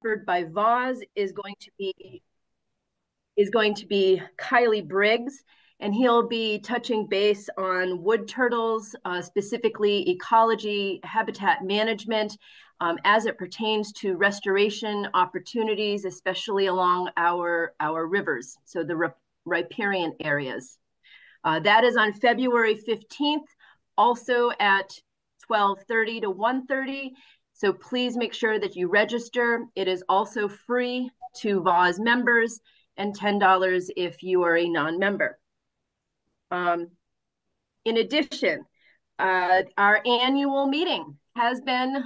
offered by Voz is going to be Kylie Briggs, and he'll be touching base on wood turtles, specifically ecology, habitat management, as it pertains to restoration opportunities, especially along our rivers, so the riparian areas. That is on February 15th, also at 12:30 to 1:30. So please make sure that you register. It is also free to Voz members and $10 if you are a non-member. In addition, our annual meeting has been,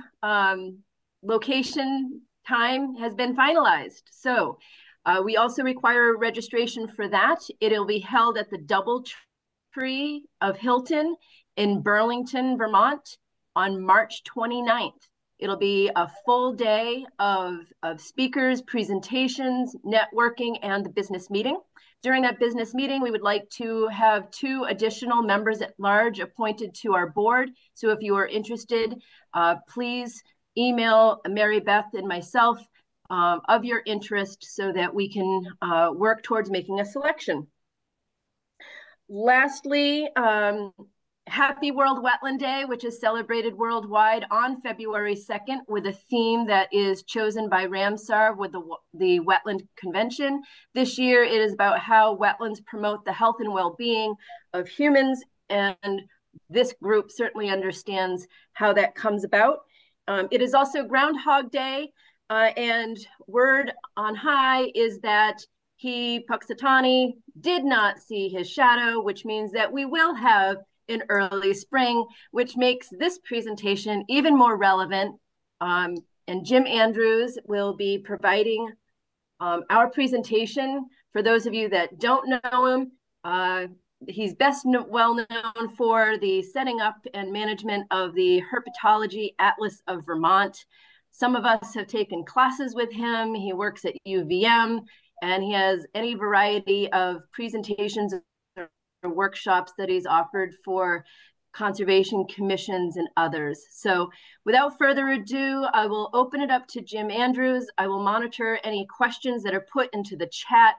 location time has been finalized. So we also require registration for that. It'll be held at the Doubletree of Hilton in Burlington, Vermont on March 29th. It'll be a full day of speakers, presentations, networking, and the business meeting. During that business meeting, we would like to have 2 additional members at large appointed to our board. So if you are interested, please email Mary Beth and myself of your interest so that we can work towards making a selection. Lastly, Happy World Wetland Day, which is celebrated worldwide on February 2nd with a theme that is chosen by Ramsar with the Wetland Convention. This year, it is about how wetlands promote the health and well-being of humans, and this group certainly understands how that comes about. It is also Groundhog Day, and word on high is that he, Puxatani, did not see his shadow, which means that we will have in early spring, which makes this presentation even more relevant. And Jim Andrews will be providing our presentation. For those of you that don't know him, he's best well known for the setting up and management of the Herpetology Atlas of Vermont. Some of us have taken classes with him. He works at UVM, and he has any variety of presentations workshops that he's offered for conservation commissions and others. So without further ado, I will open it up to Jim Andrews. I will monitor any questions that are put into the chat.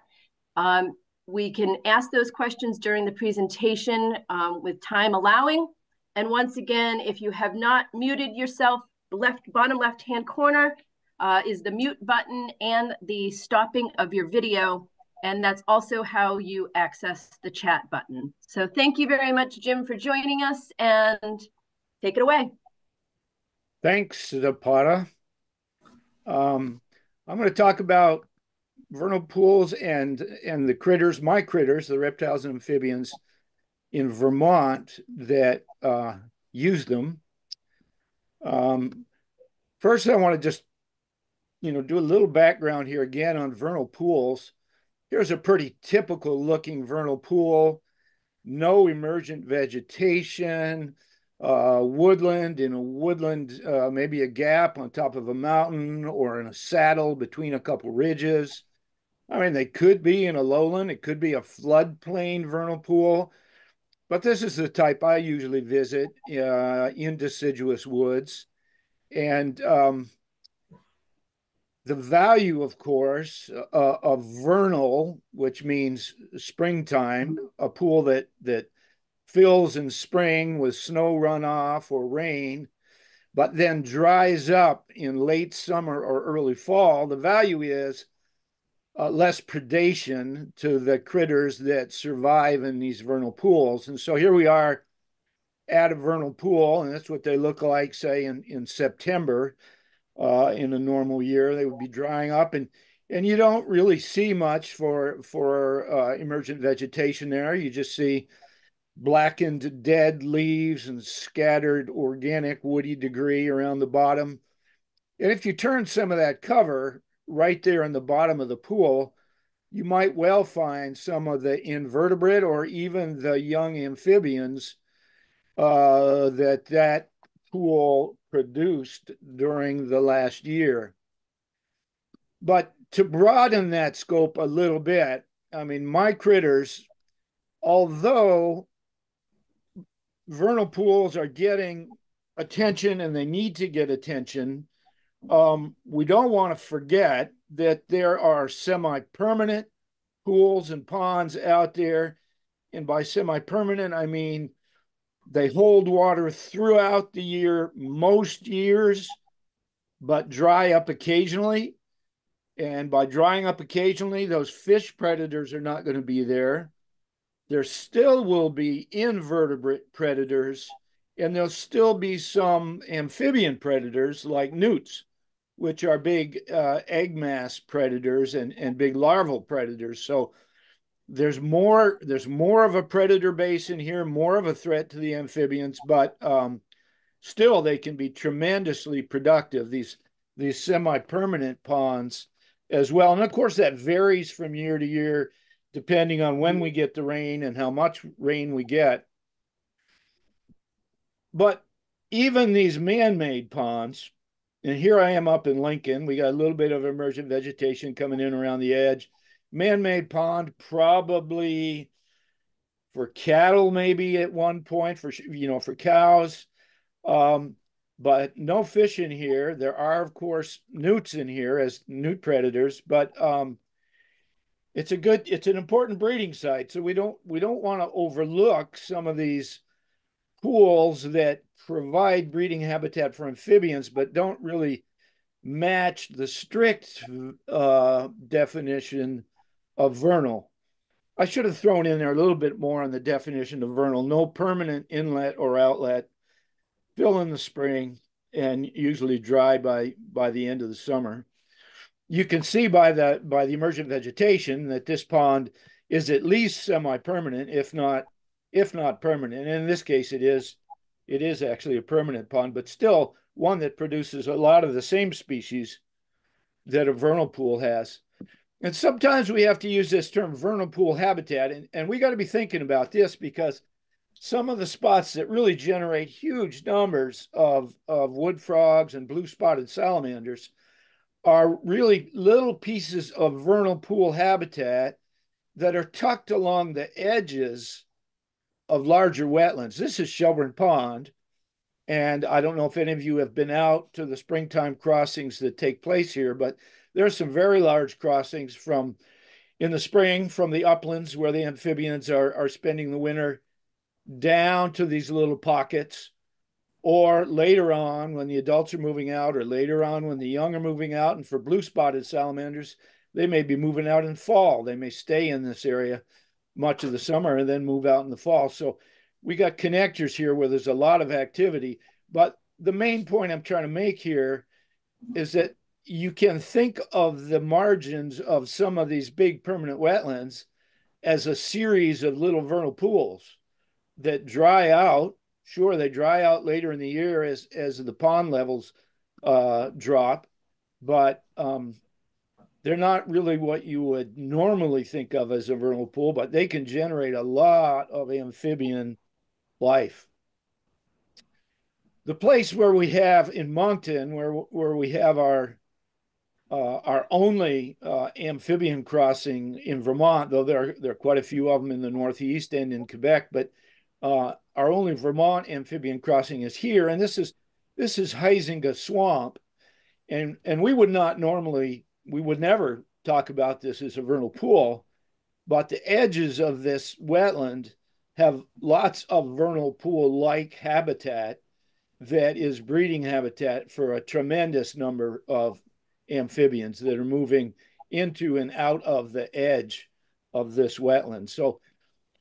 We can ask those questions during the presentation with time allowing. And once again, if you have not muted yourself, the bottom left-hand corner is the mute button and the stopping of your video. And that's also how you access the chat button. So thank you very much, Jim, for joining us, and take it away. Thanks, Zapata. I'm going to talk about vernal pools and the critters, my critters, the reptiles and amphibians in Vermont that use them. First, I want to just, do a little background here again on vernal pools. Here's a pretty typical looking vernal pool, no emergent vegetation, woodland, in a woodland, maybe a gap on top of a mountain or in a saddle between a couple ridges. I mean, they could be in a lowland, it could be a floodplain vernal pool, but this is the type I usually visit in deciduous woods. And the value, of course, of vernal, which means springtime, a pool that fills in spring with snow runoff or rain, but then dries up in late summer or early fall, the value is less predation to the critters that survive in these vernal pools. And so here we are at a vernal pool, and that's what they look like, say, in September. In a normal year, they would be drying up, and you don't really see much for emergent vegetation there. You just see blackened dead leaves and scattered organic woody debris around the bottom. And if you turn some of that cover right there in the bottom of the pool, you might well find some of the invertebrate or even the young amphibians that pool produced during the last year. But to broaden that scope a little bit, I mean, my critters, although vernal pools are getting attention and they need to get attention We don't want to forget that there are semi-permanent pools and ponds out there. And by semi-permanent, I mean they hold water throughout the year, most years, but dry up occasionally. And by drying up occasionally, those fish predators are not going to be there. There still will be invertebrate predators, and there'll still be some amphibian predators like newts, which are big egg mass predators and big larval predators. So there's more of a predator base in here, more of a threat to the amphibians, but still they can be tremendously productive, these semi-permanent ponds as well. And of course that varies from year to year depending on when we get the rain and how much rain we get. But even these man-made ponds, and here I am up in Lincoln, we got a little bit of emergent vegetation coming in around the edge. Man-made pond, probably for cattle, maybe at one point for cows, but no fish in here. There are, of course, newts in here as newt predators, but it's an important breeding site. So we don't want to overlook some of these pools that provide breeding habitat for amphibians, but don't really match the strict definition of vernal. I should have thrown in there a little bit more on the definition of vernal. No permanent inlet or outlet, fill in the spring, and usually dry by the end of the summer. You can see by the emergent vegetation that this pond is at least semi-permanent, if not permanent. And in this case, it is actually a permanent pond, but still one that produces a lot of the same species that a vernal pool has. And sometimes we have to use this term vernal pool habitat, and we got to be thinking about this because some of the spots that really generate huge numbers of wood frogs and blue spotted salamanders are really little pieces of vernal pool habitat that are tucked along the edges of larger wetlands. This is Shelburne Pond, and I don't know if any of you have been out to the springtime crossings that take place here, but there's some very large crossings in the spring from the uplands where the amphibians are spending the winter down to these little pockets, or later on when the adults are moving out, or later on when the young are moving out. And for blue spotted salamanders, they may be moving out in fall. They may stay in this area much of the summer and then move out in the fall. So we got connectors here where there's a lot of activity. But the main point I'm trying to make here is that you can think of the margins of some of these big permanent wetlands as a series of little vernal pools that dry out. Sure, they dry out later in the year as the pond levels drop, but they're not really what you would normally think of as a vernal pool, but they can generate a lot of amphibian life. The place where we have in Moncton, where we have our only amphibian crossing in Vermont, though there are quite a few of them in the Northeast and in Quebec, but our only Vermont amphibian crossing is here, and this is Huizinga Swamp, and we would never talk about this as a vernal pool, but the edges of this wetland have lots of vernal pool-like habitat that is breeding habitat for a tremendous number of amphibians that are moving into and out of the edge of this wetland. So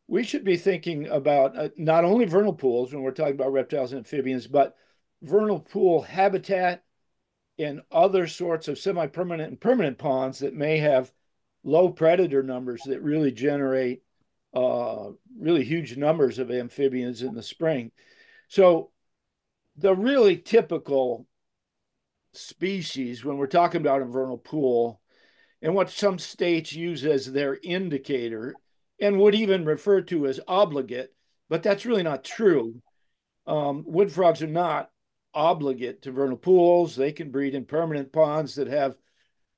we should be thinking about not only vernal pools when we're talking about reptiles and amphibians, but vernal pool habitat and other sorts of semi-permanent and permanent ponds that may have low predator numbers that really generate really huge numbers of amphibians in the spring. So the really typical species when we're talking about a vernal pool, and what some states use as their indicator and would even refer to as obligate, but that's really not true. Wood frogs are not obligate to vernal pools. They can breed in permanent ponds that have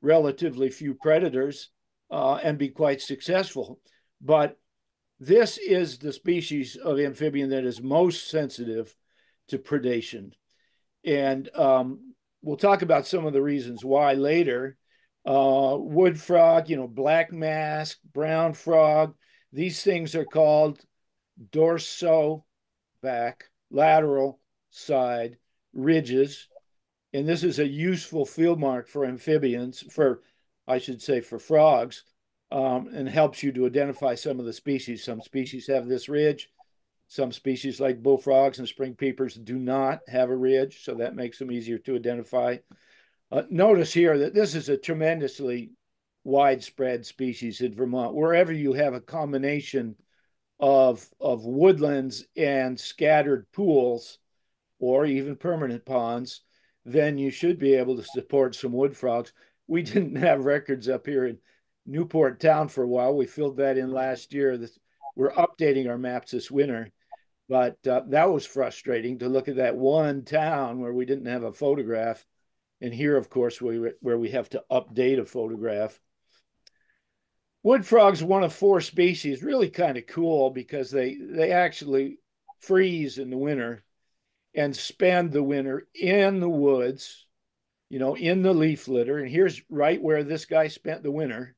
relatively few predators and be quite successful. But this is the species of amphibian that is most sensitive to predation. And we'll talk about some of the reasons why later. Wood frog, black mask, brown frog, these things are called dorso back, lateral side ridges. And this is a useful field mark for amphibians, I should say, for frogs, and helps you to identify some of the species. Some species have this ridge. Some species like bullfrogs and spring peepers do not have a ridge, so that makes them easier to identify. Notice here that this is a tremendously widespread species in Vermont. Wherever you have a combination of woodlands and scattered pools or even permanent ponds, then you should be able to support some wood frogs. We didn't have records up here in Newport Town for a while. We filled that in last year. We're updating our maps this winter. But that was frustrating to look at that one town where we didn't have a photograph. And here, of course, where we have to update a photograph. Wood frogs, one of 4 species, really kind of cool because they actually freeze in the winter and spend the winter in the woods, in the leaf litter. And here's right where this guy spent the winter.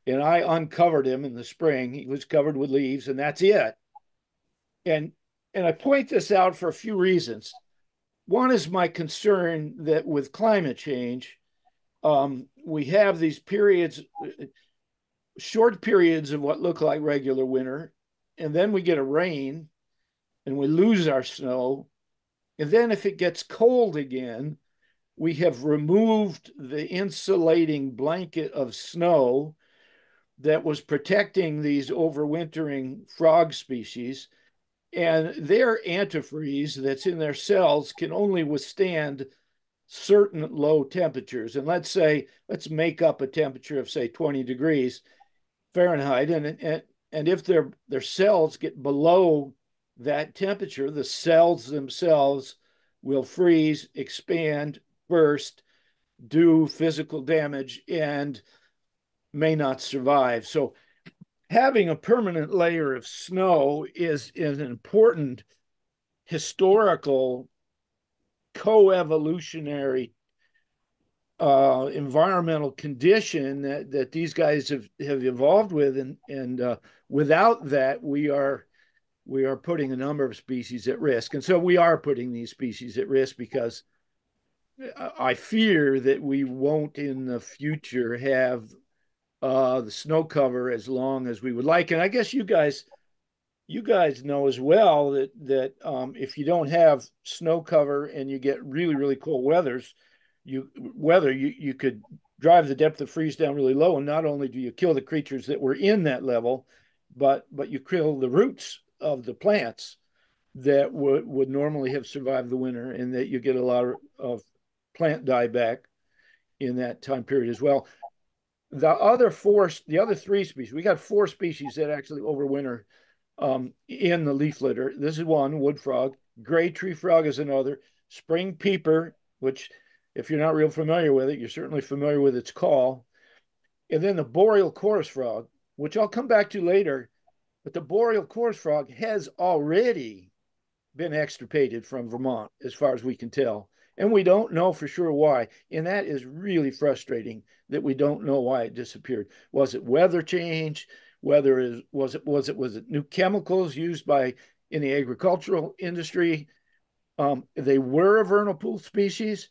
And I uncovered him in the spring. He was covered with leaves, and that's it. And I point this out for a few reasons. One is my concern that with climate change, we have these periods, short periods of what look like regular winter, and then we get a rain and we lose our snow. And then if it gets cold again, we have removed the insulating blanket of snow that was protecting these overwintering frog species. And their antifreeze that's in their cells can only withstand certain low temperatures. And let's make up a temperature of, say, 20 degrees Fahrenheit. And if their cells get below that temperature, the cells themselves will freeze, expand, burst, do physical damage, and may not survive. So having a permanent layer of snow is an important historical co-evolutionary environmental condition that these guys have evolved with, and without that we are putting a number of species at risk. And so we are putting these species at risk because I fear that we won't in the future have the snow cover as long as we would like. And I guess you guys know as well that if you don't have snow cover and you get really, really cold weather, you could drive the depth of freeze down really low, and not only do you kill the creatures that were in that level, but you kill the roots of the plants that would normally have survived the winter, and that you get a lot of plant dieback in that time period as well. The other 3 species, we got 4 species that actually overwinter in the leaf litter. This is one, wood frog. Gray tree frog is another. Spring peeper, which if you're not real familiar with it, you're certainly familiar with its call. And then the boreal chorus frog, which I'll come back to later. But the boreal chorus frog has already been extirpated from Vermont, as far as we can tell. And we don't know for sure why. And that is really frustrating that we don't know why it disappeared. Was it weather change? Was it new chemicals used in the agricultural industry? They were a vernal pool species,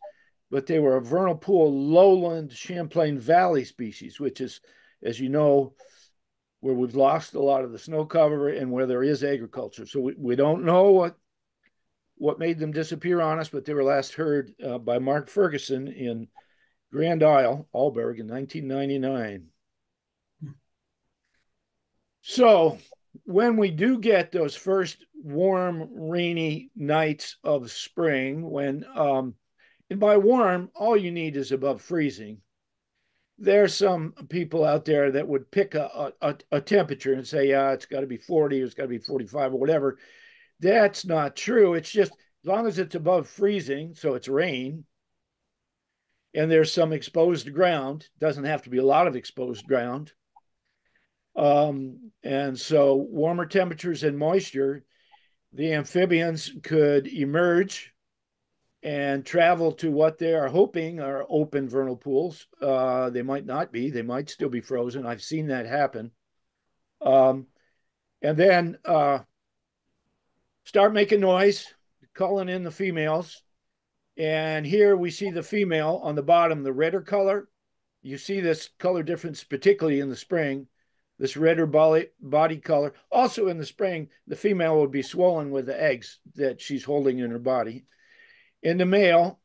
but they were a vernal pool lowland Champlain Valley species, which is, as you know, where we've lost a lot of the snow cover and where there is agriculture. So we don't know what made them disappear on us, but they were last heard by Mark Ferguson in Grand Isle, Alberg, in 1999. So when we do get those first warm, rainy nights of spring, and by warm, all you need is above freezing. There's some people out there that would pick a temperature and say, yeah, it's got to be 40 or it's got to be 45 or whatever. That's not true. It's just as long as it's above freezing, so it's rain, and there's some exposed ground, doesn't have to be a lot of exposed ground. And so warmer temperatures and moisture, the amphibians could emerge and travel to what they are hoping are open vernal pools. They might not be, they might still be frozen. I've seen that happen. Um, and then start making noise, calling in the females. And here we see the female on the bottom, the redder color. You see this color difference, particularly in the spring, this redder body color. Also in the spring, the female will be swollen with the eggs that she's holding in her body. In the male,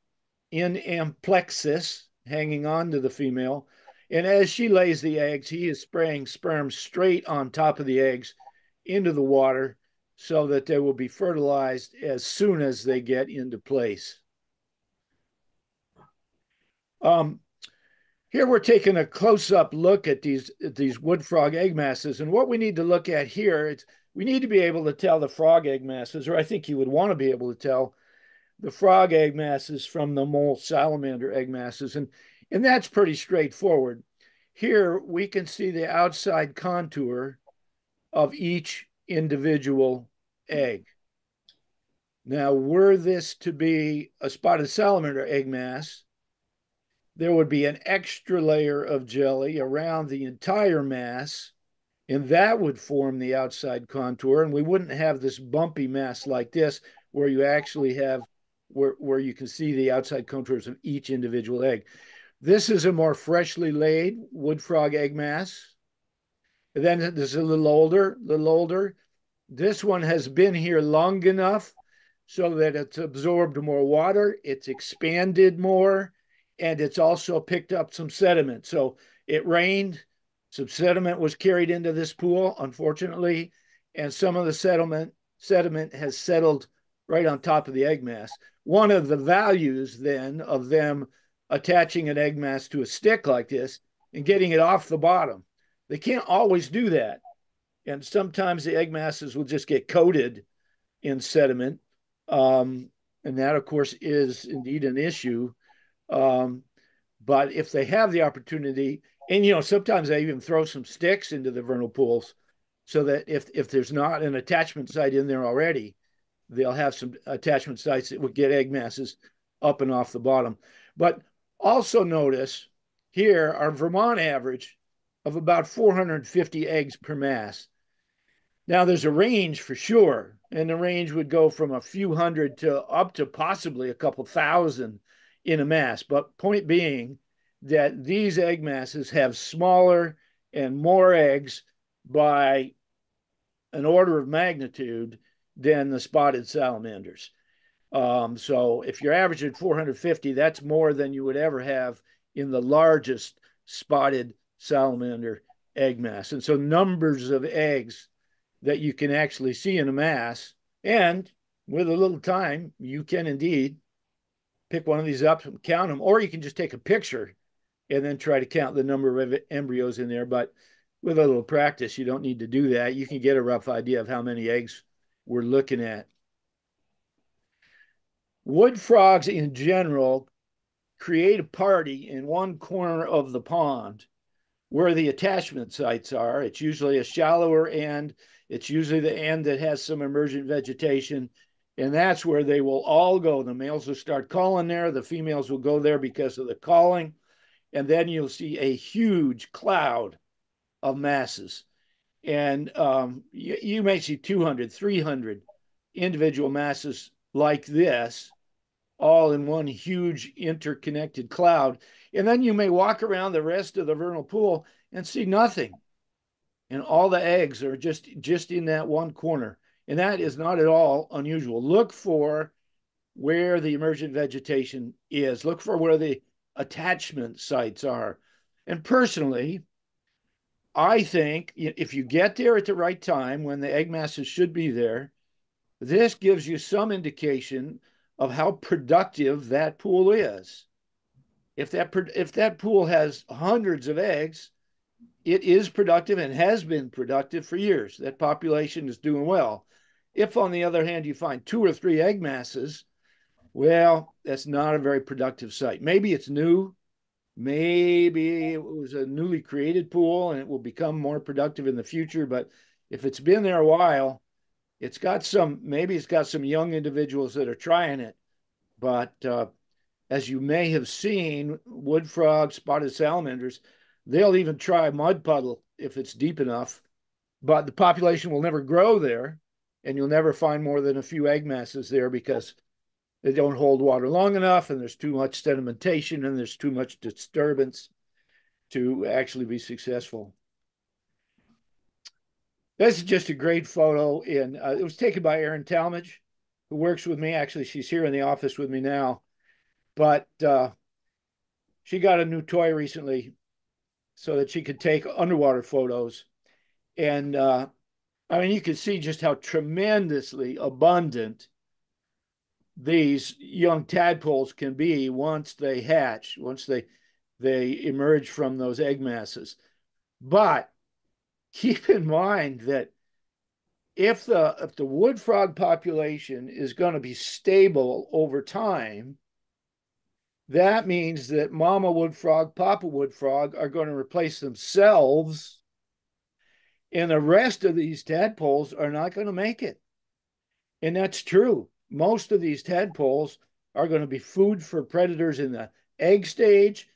in amplexus, hanging on to the female. And as she lays the eggs, he is spraying sperm straight on top of the eggs into the water so that they will be fertilized as soon as they get into place. Um, Here we're taking a close-up look at these wood frog egg masses. And what we need to look at here, we need to be able to tell the frog egg masses, or I think you would want to be able to tell the frog egg masses from the mole salamander egg masses. And that's pretty straightforward. Here we can see the outside contour of each individual egg. Now, were this to be a spotted salamander egg mass, there would be an extra layer of jelly around the entire mass, and that would form the outside contour. And we wouldn't have this bumpy mass like this, where you actually have where you can see the outside contours of each individual egg. This is a more freshly laid wood frog egg mass. And then this is a little older. This one has been here long enough so that it's absorbed more water, it's expanded more, and it's also picked up some sediment. So it rained, some sediment was carried into this pool, unfortunately, and some of the sediment has settled right on top of the egg mass. One of the values then of them attaching an egg mass to a stick like this and getting it off the bottom. They can't always do that. And sometimes the egg masses will just get coated in sediment. And that, of course, is indeed an issue. But if they have the opportunity, and sometimes they even throw some sticks into the vernal pools so that if there's not an attachment site in there already, they'll have some attachment sites that would get egg masses up and off the bottom. But also notice here our Vermont average of about 450 eggs per mass. Now there's a range for sure, and the range would go from a few hundred to up to possibly a couple thousand in a mass. But point being that these egg masses have smaller and more eggs by an order of magnitude than the spotted salamanders. So if you're averaging 450, that's more than you would ever have in the largest spotted salamander egg mass. And so numbers of eggs that you can actually see in a mass, and with a little time, you can indeed pick one of these up and count them, or you can just take a picture and then try to count the number of embryos in there. But with a little practice, you don't need to do that. You can get a rough idea of how many eggs we're looking at. Wood frogs in general create a party in one corner of the pond where the attachment sites are. It's usually a shallower end. It's usually the end that has some emergent vegetation. And that's where they will all go. The males will start calling there. The females will go there because of the calling. And then you'll see a huge cloud of masses. And you may see 200, 300 individual masses like this, all in one huge interconnected cloud. And then you may walk around the rest of the vernal pool and see nothing. And all the eggs are just in that one corner. And that is not at all unusual. Look for where the emergent vegetation is. Look for where the attachment sites are. And personally, I think if you get there at the right time when the egg masses should be there, this gives you some indication of how productive that pool is. If that pool has hundreds of eggs, it is productive and has been productive for years. That population is doing well. If, on the other hand, you find 2 or 3 egg masses, well, that's not a very productive site. Maybe it's new. Maybe it was a newly created pool and it will become more productive in the future. But if it's been there a while, maybe it's got some young individuals that are trying it, But as you may have seen, wood frogs, spotted salamanders, they'll even try mud puddle if it's deep enough, but the population will never grow there, and you'll never find more than a few egg masses there because they don't hold water long enough, and there's too much sedimentation, and there's too much disturbance to actually be successful. This is just a great photo. It was taken by Erin Talmadge, who works with me. Actually, she's here in the office with me now. But she got a new toy recently so that she could take underwater photos. And I mean, you can see just how tremendously abundant these young tadpoles can be once they hatch, once they emerge from those egg masses. But keep in mind that if the wood frog population is going to be stable over time, that means that mama wood frog, papa wood frog are going to replace themselves, and the rest of these tadpoles are not going to make it. And that's true. Most of these tadpoles are going to be food for predators in the egg stage,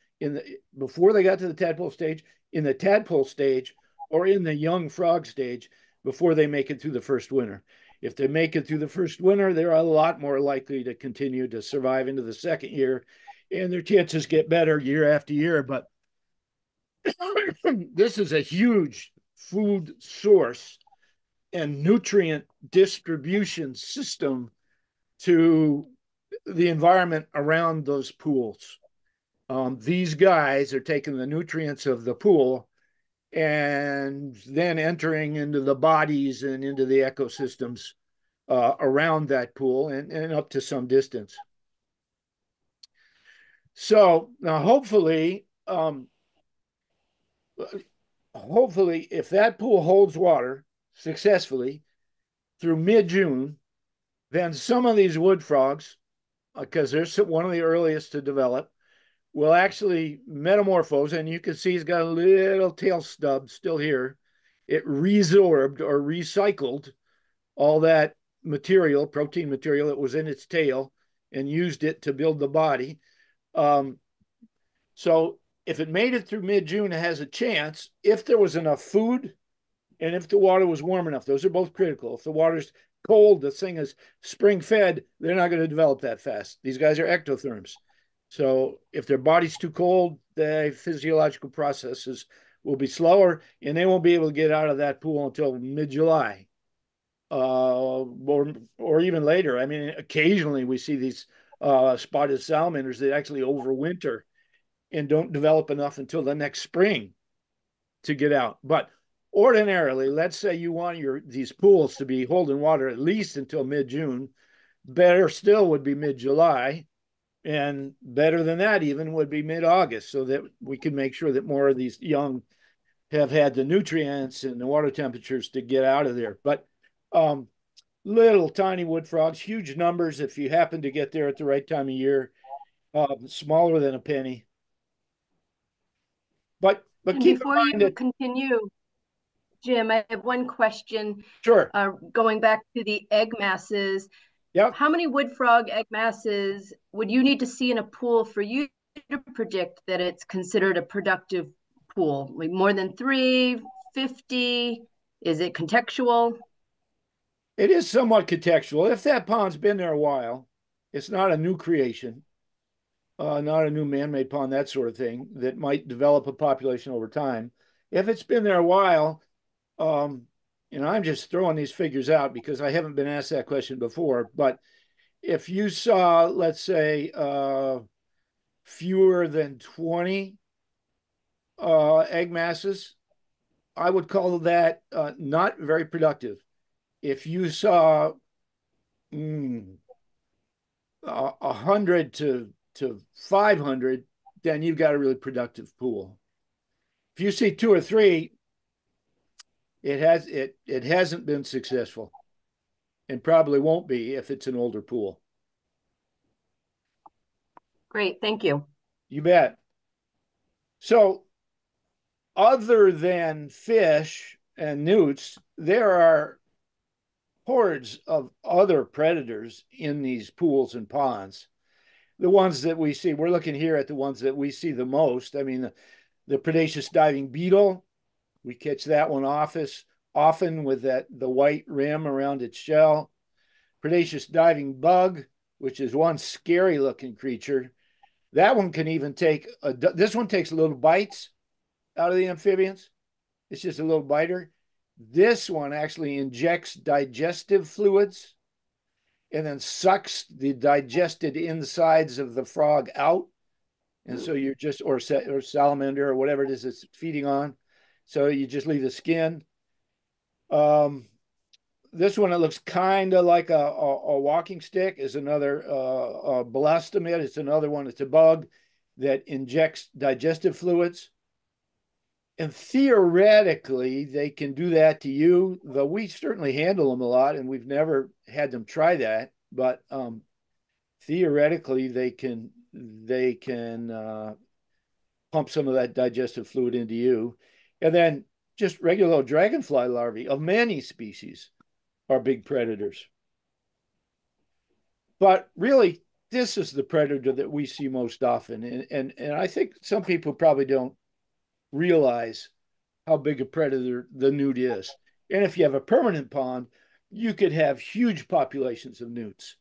before they got to the tadpole stage, in the tadpole stage, or in the young frog stage before they make it through the first winter. If they make it through the first winter, they're a lot more likely to continue to survive into the second year, and their chances get better year after year. But this is a huge food source and nutrient distribution system to the environment around those pools. These guys are taking the nutrients of the pool and then entering into the bodies and into the ecosystems around that pool and up to some distance. So now hopefully if that pool holds water successfully through mid-June, then some of these wood frogs, because they're one of the earliest to develop, will actually metamorphose, and you can see he's got a little tail stub still here. It resorbed or recycled all that material, protein material that was in its tail, and used it to build the body. So if it made it through mid-June, it has a chance if there was enough food and if the water was warm enough. Those are both critical. If the water's cold, the thing is spring fed, they're not going to develop that fast. These guys are ectotherms. So if their body's too cold, the physiological processes will be slower, and they won't be able to get out of that pool until mid-July, or even later. I mean, occasionally we see these spotted salamanders that actually overwinter and don't develop enough until the next spring to get out. But ordinarily, let's say you want these pools to be holding water at least until mid-June. Better still would be mid-July, and better than that even would be mid-August, so that we can make sure that more of these young have had the nutrients and the water temperatures to get out of there. But little tiny wood frogs, huge numbers if you happen to get there at the right time of year, smaller than a penny. But And keep in before mind you that, continue, Jim, I have one question. sure, Going back to the egg masses, yep. how many wood frog egg masses would you need to see in a pool for you to predict that it's considered a productive pool? Like more than 3, 50? Is it contextual? It is somewhat contextual. If that pond's been there a while, it's not a new creation, not a new man-made pond, that sort of thing, that might develop a population over time. If it's been there a while, I'm just throwing these figures out because I haven't been asked that question before, but if you saw, let's say, fewer than 20 egg masses, I would call that not very productive. If you saw 100 to 500, then you've got a really productive pool. If you see 2 or 3, it hasn't been successful, and probably won't be if it's an older pool. Great, thank you. You bet. So, other than fish and newts, there are hordes of other predators in these pools and ponds. the ones that we see, we're looking here at the ones that we see the most. I mean, the predaceous diving beetle, we catch that one often with the white rim around its shell. Predaceous diving bug, which is one scary looking creature. That one can even this one takes little bites out of the amphibians. It's just a little biter. This one actually injects digestive fluids and then sucks the digested insides of the frog out. And so you're just, or salamander or whatever it is it's feeding on. So you just leave the skin. This one, it looks kind of like a walking stick, is another belastomid. It's another one. It's a bug that injects digestive fluids. And theoretically, they can do that to you, though we certainly handle them a lot, and we've never had them try that. But theoretically, they can pump some of that digestive fluid into you. And then just regular dragonfly larvae of many species are big predators. But really, this is the predator that we see most often. And I think some people probably don't realize how big a predator the newt is. And if you have a permanent pond, you could have huge populations of newts.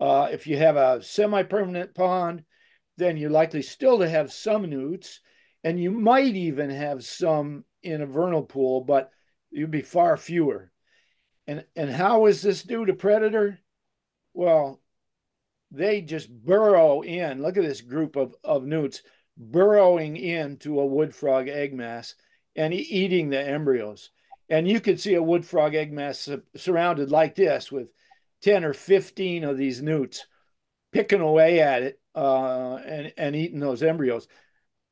If you have a semi-permanent pond, then you're likely still to have some newts, and you might even have some in a vernal pool, but you'd be far fewer. And how is this due to predator? Well, they just burrow in. Look at this group of newts burrowing into a wood frog egg mass and eating the embryos. And you could see a wood frog egg mass surrounded like this with 10 or 15 of these newts picking away at it and eating those embryos.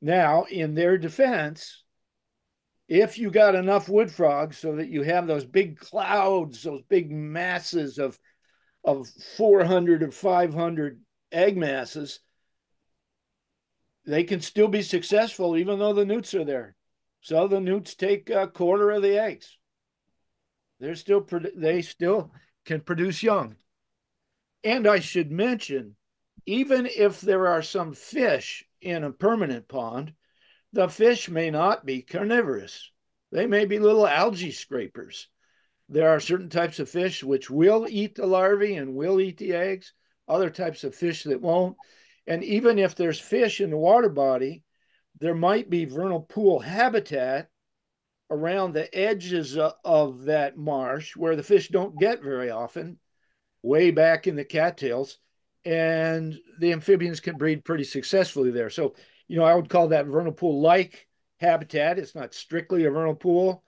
Now, in their defense, if you got enough wood frogs so that you have those big clouds, those big masses of 400 or 500 egg masses, they can still be successful even though the newts are there. So the newts take a quarter of the eggs. They still can produce young. And I should mention, even if there are some fish in a permanent pond, the fish may not be carnivorous. They may be little algae scrapers. There are certain types of fish which will eat the larvae and will eat the eggs, other types of fish that won't. And even if there's fish in the water body, there might be vernal pool habitat around the edges of that marsh where the fish don't get very often, way back in the cattails, and the amphibians can breed pretty successfully there. So, I would call that vernal pool-like habitat. It's not strictly a vernal pool,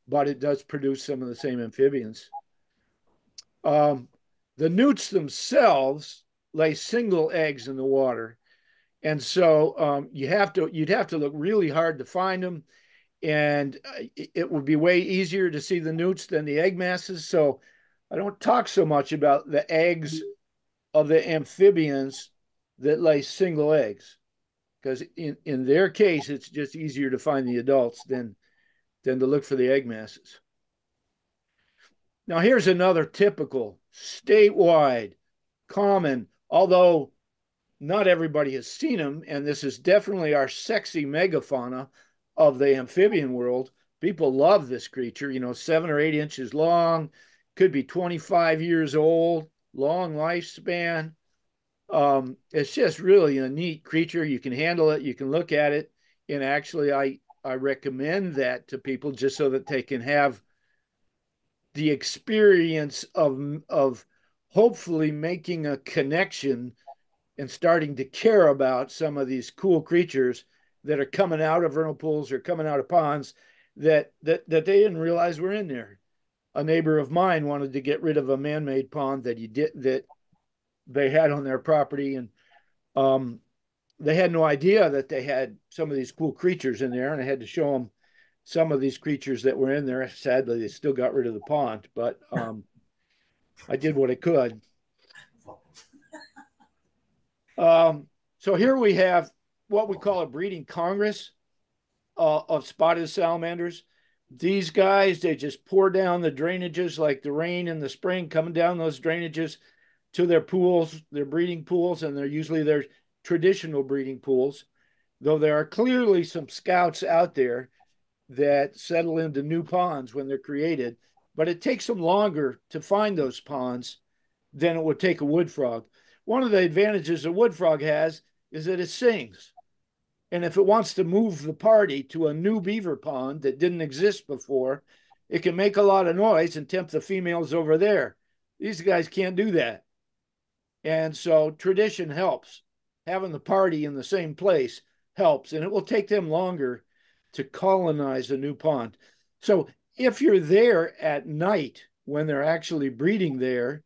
but it does produce some of the same amphibians. The newts themselves lay single eggs in the water. And so you'd have to look really hard to find them. And it would be way easier to see the newts than the egg masses. So I don't talk so much about the eggs of the amphibians that lay single eggs, because in their case, it's just easier to find the adults than to look for the egg masses. Now, here's another typical statewide common, although not everybody has seen them, and this is definitely our sexy megafauna of the amphibian world. People love this creature, 7 or 8 inches long, could be 25 years old, long lifespan. It's just really a neat creature. You can handle it, you can look at it, and actually I recommend that to people just so that they can have the experience of hopefully making a connection and starting to care about some of these cool creatures that are coming out of vernal pools or coming out of ponds that they didn't realize were in there. A neighbor of mine wanted to get rid of a man-made pond that they had on their property, and they had no idea that they had some of these cool creatures in there, and I had to show them some of these creatures that were in there. Sadly, they still got rid of the pond, but I did what I could. So here we have what we call a breeding congress of spotted salamanders. These guys, they just pour down the drainages like the rain in the spring coming down those drainages. to their pools, their breeding pools, and they're usually their traditional breeding pools, though there are clearly some scouts out there that settle into new ponds when they're created, but it takes them longer to find those ponds than it would take a wood frog. One of the advantages a wood frog has is that it sings. And if it wants to move the party to a new beaver pond that didn't exist before, it can make a lot of noise and tempt the females over there. These guys can't do that. And so tradition helps. Having the party in the same place helps, and it will take them longer to colonize a new pond. So if you're there at night when they're actually breeding there,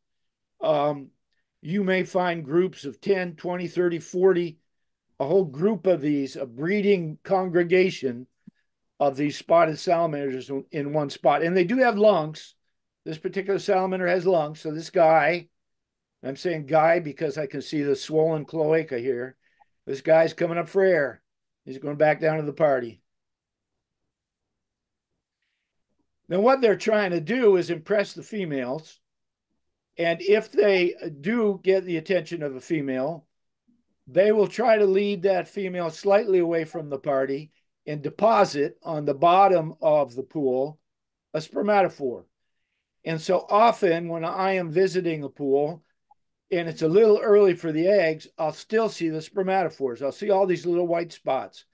you may find groups of 10, 20, 30, 40, a whole group of these, a breeding congregation of these spotted salamanders in one spot. And they do have lungs. This particular salamander has lungs. So this guy, I'm saying guy because I can see the swollen cloaca here. This guy's coming up for air. He's going back down to the party. Now, what they're trying to do is impress the females. And if they do get the attention of a female, they will try to lead that female slightly away from the party and deposit on the bottom of the pool a spermatophore. And so often when I am visiting a pool and it's a little early for the eggs, I'll still see the spermatophores. I'll see all these little white spots.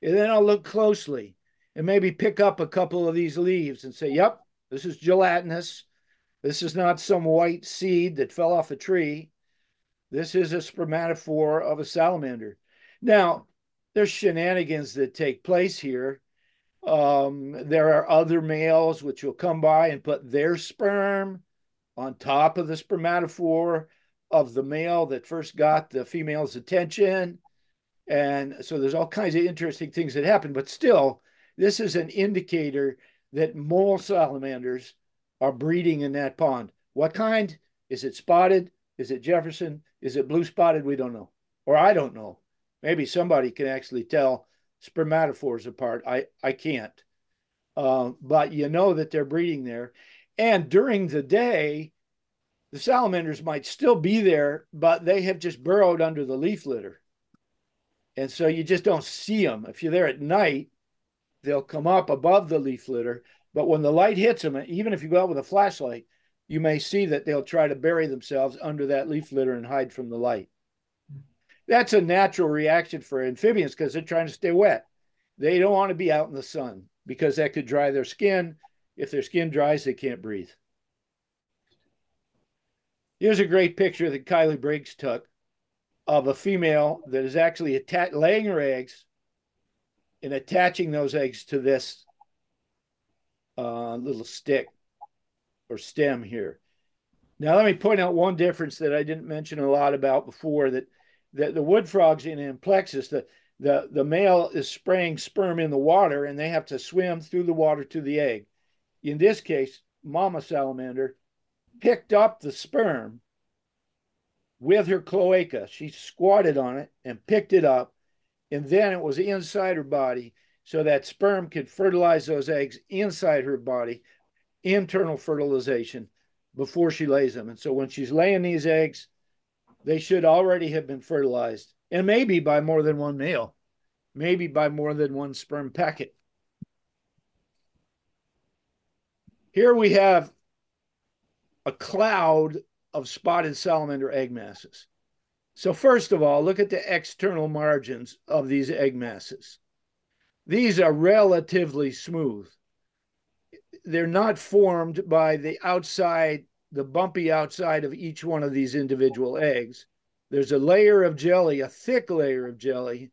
And then I'll look closely and maybe pick up a couple of these leaves and say, yep, this is gelatinous. This is not some white seed that fell off a tree. This is a spermatophore of a salamander. Now, there's shenanigans that take place here. There are other males which will come by and put their sperm on top of the spermatophore of the male that first got the female's attention. And so there's all kinds of interesting things that happen. But still, this is an indicator that mole salamanders are breeding in that pond. What kind? Is it spotted? Is it Jefferson? Is it blue spotted? We don't know. Or I don't know. Maybe somebody can actually tell spermatophores apart. I can't. But you know that they're breeding there. And during the day, the salamanders might still be there, but they have just burrowed under the leaf litter. And so you just don't see them. If you're there at night, they'll come up above the leaf litter. But when the light hits them, even if you go out with a flashlight, you may see that they'll try to bury themselves under that leaf litter and hide from the light. That's a natural reaction for amphibians because they're trying to stay wet. They don't want to be out in the sun because that could dry their skin. If their skin dries, they can't breathe. Here's a great picture that Kylie Briggs took of a female that is actually laying her eggs and attaching those eggs to this little stick or stem here. Now, let me point out one difference that I didn't mention a lot about before, that the wood frogs in Amplexus, the male is spraying sperm in the water and they have to swim through the water to the egg. In this case, mama salamander picked up the sperm with her cloaca. She squatted on it and picked it up, and then it was inside her body so that sperm could fertilize those eggs inside her body, internal fertilization, before she lays them. And so when she's laying these eggs, they should already have been fertilized, and maybe by more than one male, maybe by more than one sperm packet. Here we have a cloud of spotted salamander egg masses. So first of all, look at the external margins of these egg masses. These are relatively smooth. They're not formed by the outside, the bumpy outside of each one of these individual eggs. There's a layer of jelly, a thick layer of jelly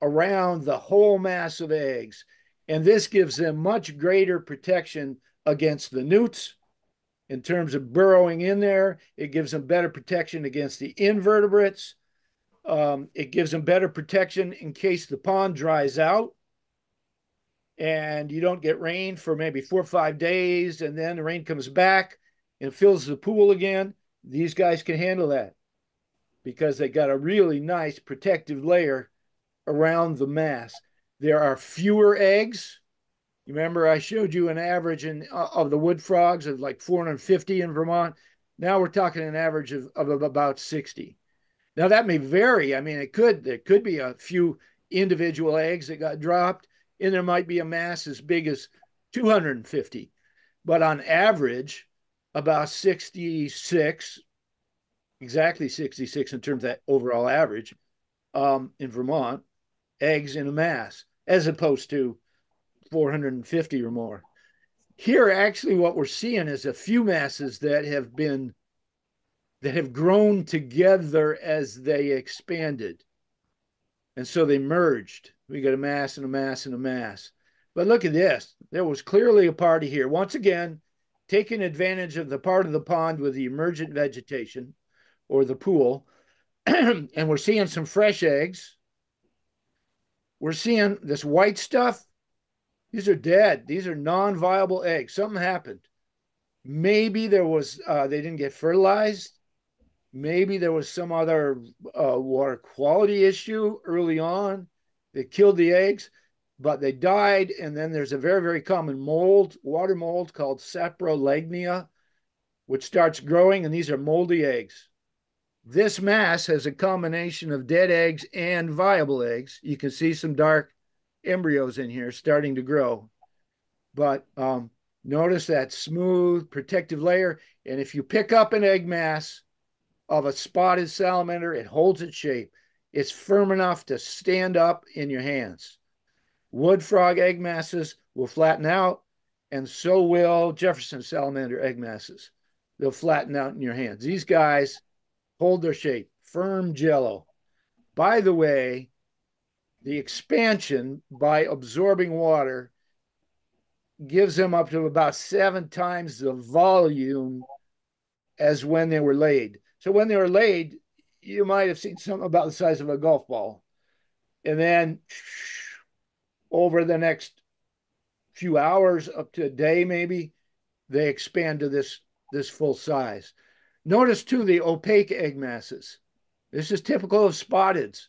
around the whole mass of eggs. And this gives them much greater protection against the newts in terms of burrowing in there. It gives them better protection against the invertebrates. It gives them better protection in case the pond dries out and you don't get rain for maybe 4 or 5 days, and then the rain comes back and fills the pool again. These guys can handle that because they got a really nice protective layer around the mass. There are fewer eggs. You remember I showed you an average of the wood frogs of like 450 in Vermont. Now we're talking an average of about 60. Now that may vary. I mean, there could be a few individual eggs that got dropped, and there might be a mass as big as 250. But on average, about 66, exactly 66 in terms of that overall average, in Vermont, eggs in a mass, as opposed to 450 or more. Here, actually, what we're seeing is a few masses that have grown together as they expanded. And so they merged. We got a mass and a mass and a mass. But look at this. There was clearly a party here. Once again, taking advantage of the part of the pond with the emergent vegetation or the pool. And we're seeing some fresh eggs. We're seeing this white stuff. These are dead. These are non-viable eggs. Something happened. Maybe there was, they didn't get fertilized. Maybe there was some other water quality issue early on that killed the eggs, but they died. And then there's a very, very common mold, water mold called saprolegnia, which starts growing, and these are moldy eggs. This mass has a combination of dead eggs and viable eggs. You can see some dark embryos in here starting to grow. But notice that smooth protective layer. And if you pick up an egg mass of a spotted salamander, it holds its shape. It's firm enough to stand up in your hands. Wood frog egg masses will flatten out, and so will Jefferson salamander egg masses. They'll flatten out in your hands. These guys hold their shape, firm jello. By the way, the expansion by absorbing water gives them up to about 7 times the volume as when they were laid. So when they were laid, you might have seen something about the size of a golf ball. And then over the next few hours, up to a day maybe, they expand to this full size. Notice too the opaque egg masses. This is typical of spotteds.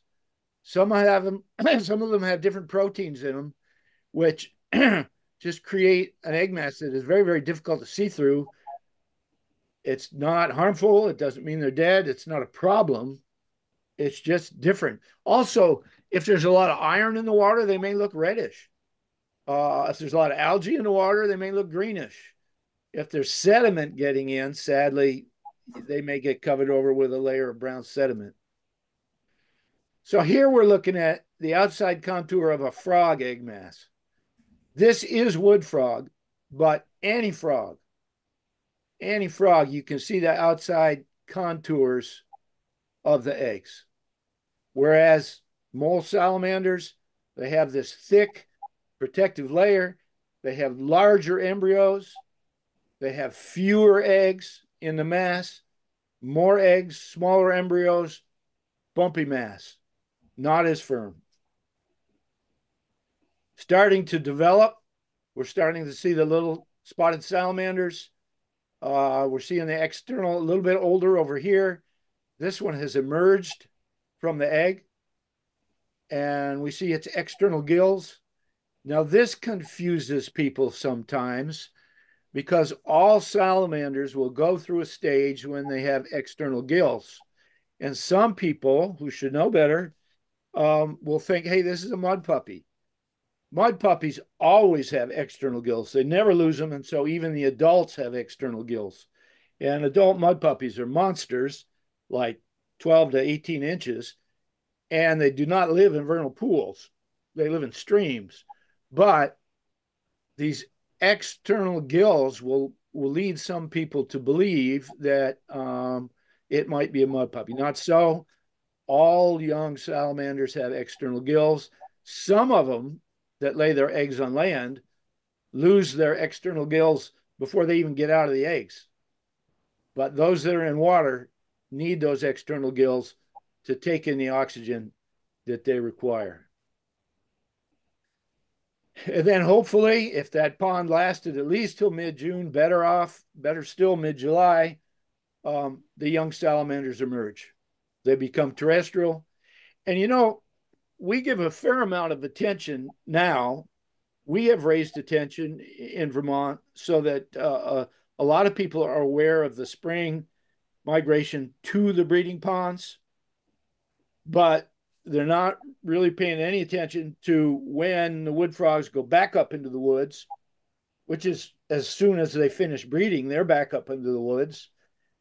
Some have them, some of them have different proteins in them, which just create an egg mass that is very, very difficult to see through. It's not harmful. It doesn't mean they're dead. It's not a problem. It's just different. Also, if there's a lot of iron in the water, they may look reddish. If there's a lot of algae in the water, they may look greenish. If there's sediment getting in, sadly, they may get covered over with a layer of brown sediment. So here we're looking at the outside contour of a frog egg mass. This is wood frog, but any frog, you can see the outside contours of the eggs. Whereas mole salamanders, they have this thick protective layer. They have larger embryos. They have fewer eggs in the mass, more eggs, smaller embryos, bumpy mass, not as firm. Starting to develop. We're starting to see the little spotted salamanders. We're seeing the external, a little bit older over here. This one has emerged from the egg, and we see its external gills. Now, this confuses people sometimes because all salamanders will go through a stage when they have external gills. And some people who should know better will think, hey, this is a mud puppy. Mud puppies always have external gills. They never lose them, and so even the adults have external gills. And adult mud puppies are monsters, like 12 to 18 inches, and they do not live in vernal pools. They live in streams. But these external gills will lead some people to believe that it might be a mud puppy. Not so. All young salamanders have external gills. Some of them that lay their eggs on land lose their external gills before they even get out of the eggs. But those that are in water need those external gills to take in the oxygen that they require. And then hopefully, if that pond lasted at least till mid-June, better still mid-July, the young salamanders emerge. They become terrestrial. And you know, we give a fair amount of attention now. We have raised attention in Vermont so that a lot of people are aware of the spring migration to the breeding ponds, but they're not really paying any attention to when the wood frogs go back up into the woods, which is as soon as they finish breeding, they're back up into the woods.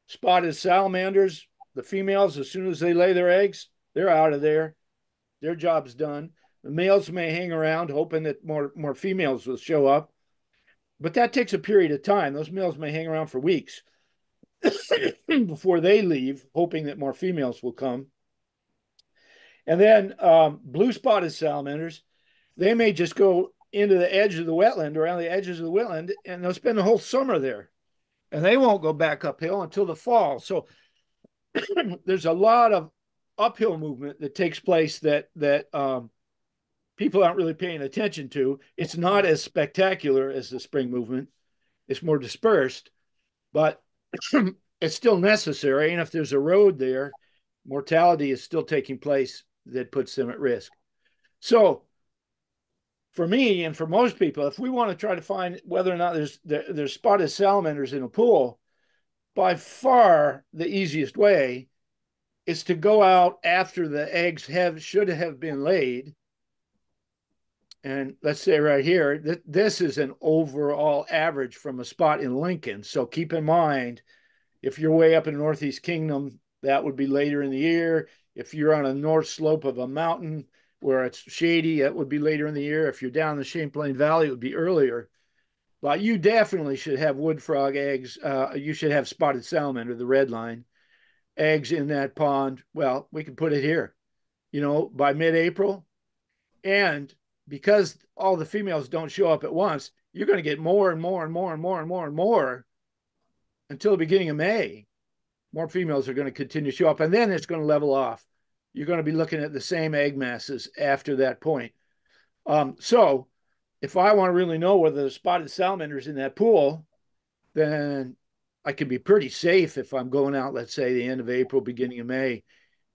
Spotted salamanders, the females, as soon as they lay their eggs, they're out of there. Their job's done. The males may hang around hoping that more females will show up, but that takes a period of time. Those males may hang around for weeks before they leave, hoping that more females will come. And then blue spotted salamanders, they may just go into the edge of the wetland, around the edges of the wetland, and they'll spend the whole summer there. And they won't go back uphill until the fall. So there's a lot of uphill movement that takes place that people aren't really paying attention to. It's not as spectacular as the spring movement. It's more dispersed, but it's still necessary. And if there's a road there, mortality is still taking place that puts them at risk. So for me and for most people, if we want to try to find whether or not there's spotted salamanders in a pool, by far the easiest way is to go out after the eggs should have been laid. And let's say right here, this is an overall average from a spot in Lincoln. So keep in mind, if you're way up in the Northeast Kingdom, that would be later in the year. If you're on a north slope of a mountain where it's shady, that would be later in the year. If you're down the Champlain Valley, it would be earlier. But you definitely should have wood frog eggs. You should have spotted salamander, the red line, eggs in that pond. Well, we can put it here, by mid-April. And because all the females don't show up at once, you're going to get more and more and more and more and more and more until the beginning of May. More females are going to continue to show up, and then it's going to level off. You're going to be looking at the same egg masses after that point. So if I want to really know whether the spotted salamander's in that pool, then I can be pretty safe if I'm going out, let's say, the end of April, beginning of May,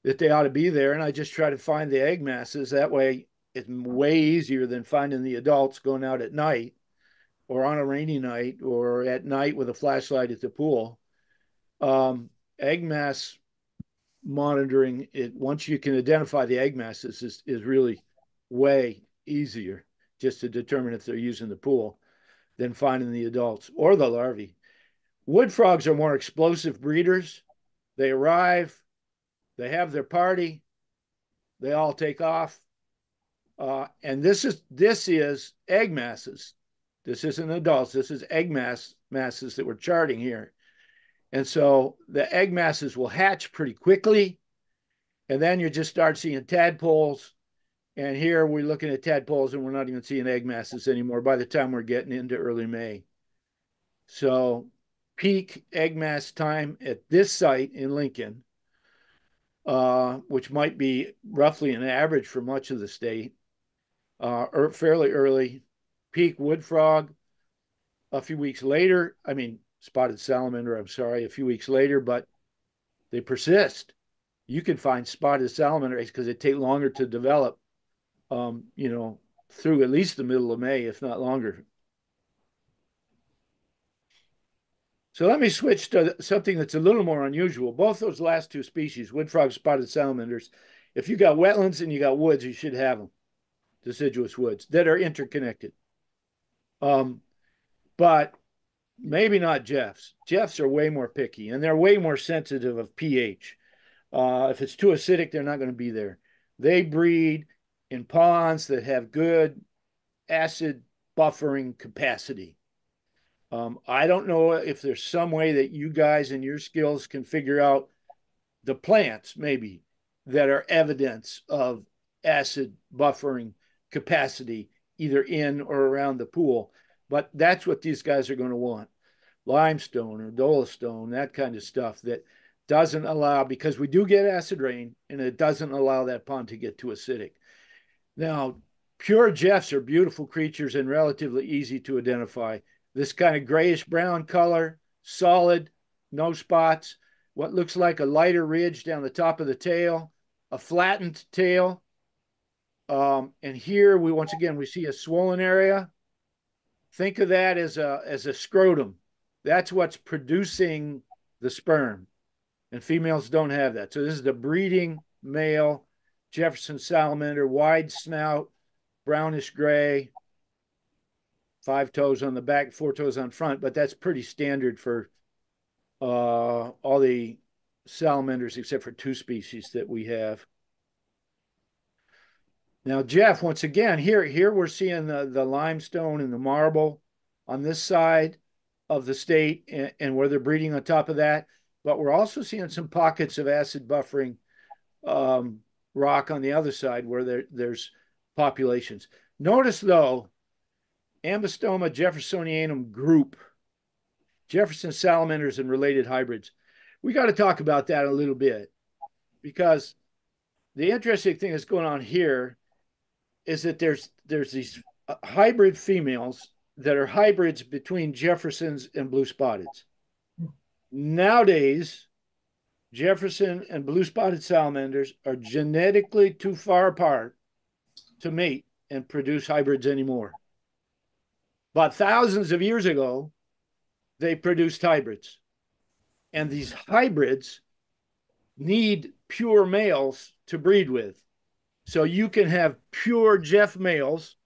that they ought to be there. And I just try to find the egg masses. That way, it's way easier than finding the adults going out at night or on a rainy night or at night with a flashlight at the pool. Egg mass monitoring, once you can identify the egg masses, is really way easier just to determine if they're using the pool than finding the adults or the larvae. Wood frogs are more explosive breeders. They arrive, they have their party, they all take off. And this is egg masses. This isn't adults. This is egg masses that we're charting here. And so the egg masses will hatch pretty quickly. And then you just start seeing tadpoles. And here we're looking at tadpoles and we're not even seeing egg masses anymore by the time we're getting into early May. So peak egg mass time at this site in Lincoln, which might be roughly an average for much of the state, or fairly early. Peak wood frog a few weeks later. I mean, spotted salamander, I'm sorry, a few weeks later, but they persist. You can find spotted salamander eggs because they take longer to develop, through at least the middle of May, if not longer. So let me switch to something that's a little more unusual. Both those last two species, wood frog, spotted salamanders, if you got wetlands and you got woods, you should have them, deciduous woods that are interconnected. But maybe not Jeffs. Jeffs are way more picky and they're way more sensitive of pH. If it's too acidic, they're not going to be there. They breed in ponds that have good acid buffering capacity. I don't know if there's some way that you guys and your skills can figure out the plants maybe that are evidence of acid buffering capacity either in or around the pool. But that's what these guys are going to want. Limestone or dolostone, that kind of stuff that doesn't allow, because we do get acid rain and it doesn't allow that pond to get too acidic. Now, pure Jeffs are beautiful creatures and relatively easy to identify. This kind of grayish brown color, solid, no spots, what looks like a lighter ridge down the top of the tail, a flattened tail. And here once again, we see a swollen area. Think of that as a scrotum. That's what's producing the sperm. and females don't have that. So this is the breeding male Jefferson salamander, wide snout, brownish gray, 5 toes on the back, 4 toes on front, but that's pretty standard for all the salamanders except for 2 species that we have. Now, Jeff, once again, here we're seeing the limestone and the marble on this side of the state, and where they're breeding on top of that. But we're also seeing some pockets of acid buffering rock on the other side where there's populations. Notice, though, Ambystoma jeffersonianum group, Jefferson salamanders and related hybrids. We got to talk about that a little bit, because the interesting thing that's going on here is that there's these hybrid females that are hybrids between Jeffersons and blue spotteds. Nowadays, Jefferson and blue spotted salamanders are genetically too far apart to mate and produce hybrids anymore. But thousands of years ago, they produced hybrids. And these hybrids need pure males to breed with. So you can have pure Jeff males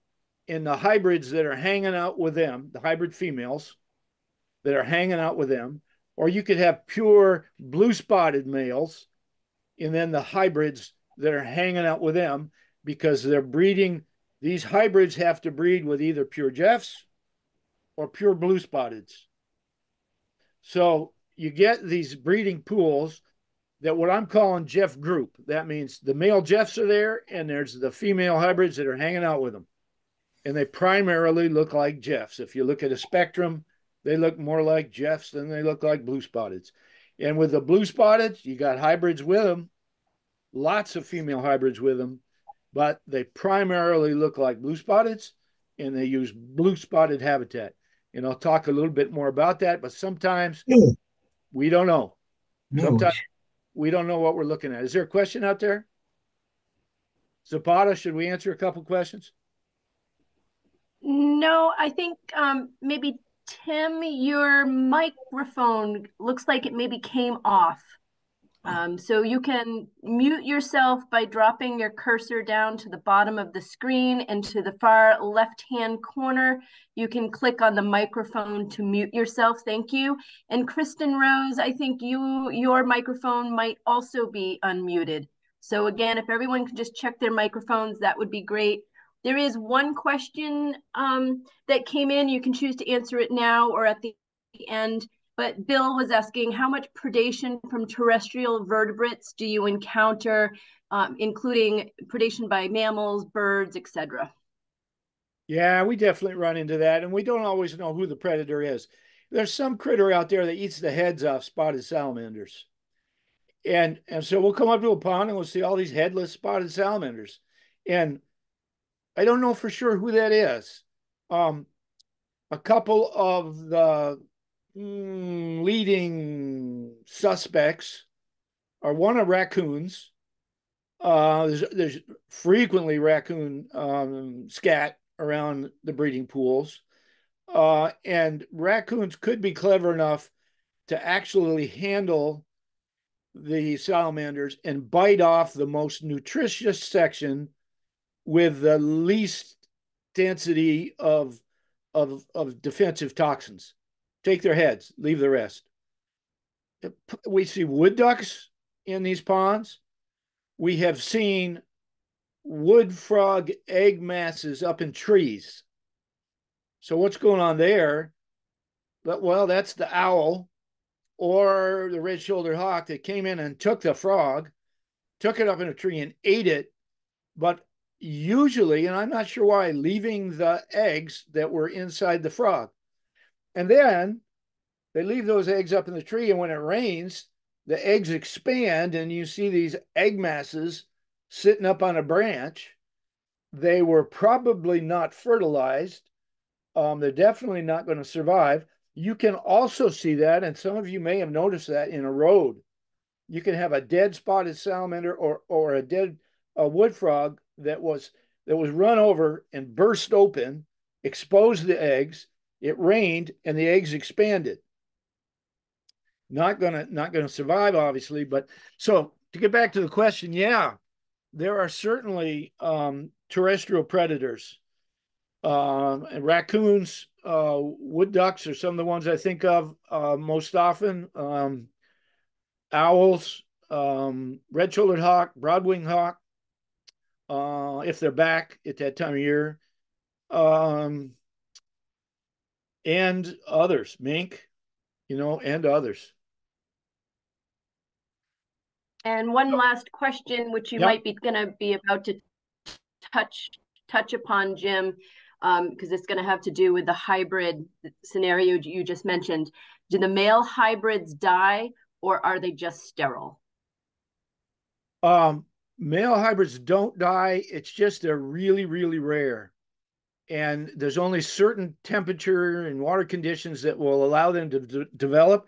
in the hybrids that are hanging out with them, the hybrid females that are hanging out with them, or you could have pure blue spotted males and then the hybrids that are hanging out with them, because they're breeding. These hybrids have to breed with either pure Jeffs or pure blue spotteds. So you get these breeding pools that what I'm calling Jeff group. That means the male Jeffs are there and there's the female hybrids that are hanging out with them. And they primarily look like Jeffs. If you look at a spectrum, they look more like Jeffs than they look like blue spotteds. And with the blue spotteds, you got hybrids with them, lots of female hybrids with them, but they primarily look like blue spotteds and they use blue spotted habitat. And I'll talk a little bit more about that, but sometimes we don't know. Sometimes we don't know what we're looking at. Is there a question out there? Zapata, should we answer a couple questions? No, I think maybe Tim, your microphone looks like it maybe came off. So you can mute yourself by dropping your cursor down to the bottom of the screen, and to the far left-hand corner, you can click on the microphone to mute yourself. Thank you. And Kristen Rose, I think your microphone might also be unmuted. So again, if everyone could just check their microphones, that would be great. There is one question that came in. You can choose to answer it now or at the end. But Bill was asking, how much predation from terrestrial vertebrates do you encounter, including predation by mammals, birds, etc.? Yeah, we definitely run into that, and we don't always know who the predator is. There's some critter out there that eats the heads off spotted salamanders. And so we'll come up to a pond and we'll see all these headless spotted salamanders. And I don't know for sure who that is. A couple of the leading suspects are one of raccoons. There's frequently raccoon scat around the breeding pools. And raccoons could be clever enough to actually handle the salamanders and bite off the most nutritious section with the least density of defensive toxins. Take their heads, leave the rest. We see wood ducks in these ponds. We have seen wood frog egg masses up in trees. So what's going on there? Well, that's the owl or the red-shouldered hawk that came in and took the frog, took it up in a tree and ate it, but usually, and I'm not sure why, leaving the eggs that were inside the frog. And then they leave those eggs up in the tree, and when it rains, the eggs expand, and you see these egg masses sitting up on a branch. They were probably not fertilized. They're definitely not going to survive. You can also see that, and some of you may have noticed that in a road. You can have a dead spotted salamander or a dead wood frog that was run over and burst open, exposed the eggs. It rained, and the eggs expanded. not gonna survive, obviously. But so to get back to the question, yeah, there are certainly terrestrial predators. And raccoons, wood ducks are some of the ones I think of most often. Owls, red-shouldered hawk, broad-winged hawk, if they're back at that time of year, um, and others, mink, and others. And one last question, which you Yep. might be going to be about to touch touch upon, Jim, because it's going to have to do with the hybrid scenario you just mentioned. Do the male hybrids die, or are they just sterile? Um, Male hybrids don't die. It's just they're really, really rare. And there's only certain temperature and water conditions that will allow them to develop.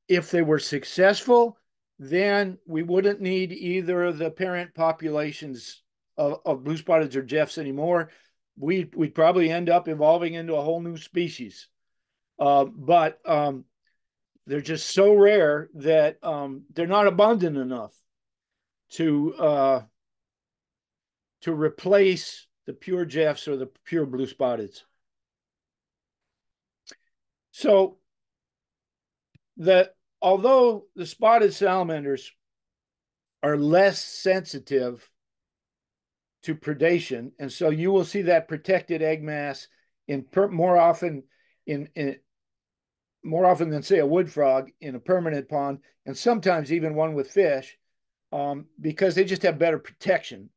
If they were successful, then we wouldn't need either of the parent populations of blue spotteds or Jeffs anymore. We'd probably end up evolving into a whole new species. But they're just so rare that they're not abundant enough to to replace the pure Jeffs or the pure blue spotteds. So that although the spotted salamanders are less sensitive to predation, and so you will see that protected egg mass more often in more often than say a wood frog in a permanent pond, and sometimes even one with fish, because they just have better protection.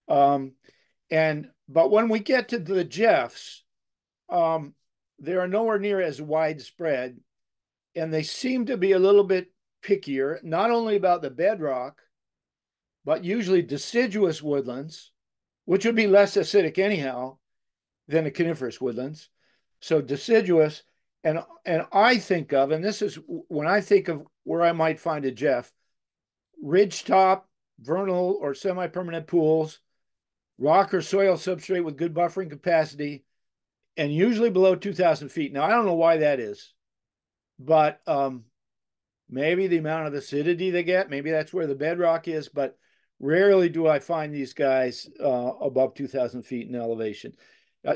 Um, but when we get to the Jeffs, they are nowhere near as widespread, and they seem to be a little bit pickier, not only about the bedrock, but usually deciduous woodlands, which would be less acidic anyhow than the coniferous woodlands. So deciduous, and I think of, and this is when I think of where I might find a Jeff, ridgetop, vernal or semi-permanent pools, rock or soil substrate with good buffering capacity, and usually below 2,000 feet. Now, I don't know why that is, but maybe the amount of acidity they get, maybe that's where the bedrock is, but rarely do I find these guys above 2,000 feet in elevation.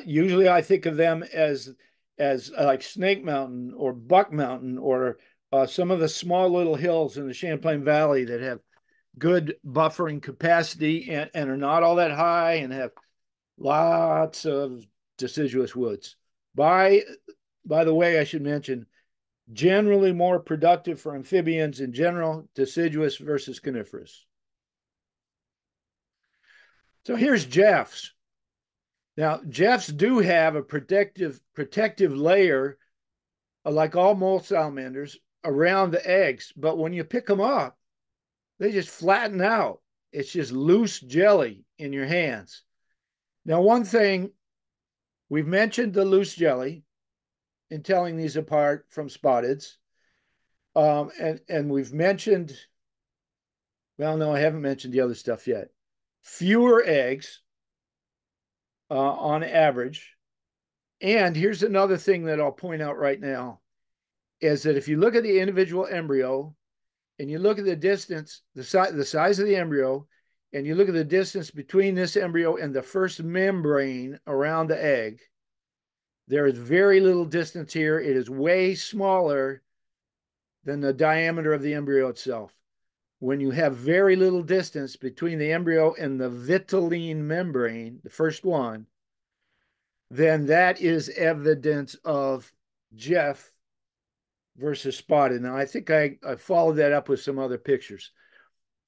Usually I think of them as like Snake Mountain or Buck Mountain or some of the small little hills in the Champlain Valley that have good buffering capacity and are not all that high and have lots of deciduous woods. By the way, I should mention, generally more productive for amphibians in general, deciduous versus coniferous. So here's Jeffs. Now, Jeffs do have a protective layer, like all mole salamanders, around the eggs. But when you pick them up, they just flatten out. It's just loose jelly in your hands. Now, one thing, we've mentioned the loose jelly in telling these apart from spotteds. And we've mentioned, well, no, I haven't mentioned the other stuff yet. Fewer eggs on average. And here's another thing that I'll point out right now is that if you look at the individual embryo and you look at the distance, the size of the embryo, and you look at the distance between this embryo and the first membrane around the egg, there is very little distance here. It is way smaller than the diameter of the embryo itself. When you have very little distance between the embryo and the vitelline membrane, the first one, then that is evidence of Jeff versus spotted. Now, I think I followed that up with some other pictures.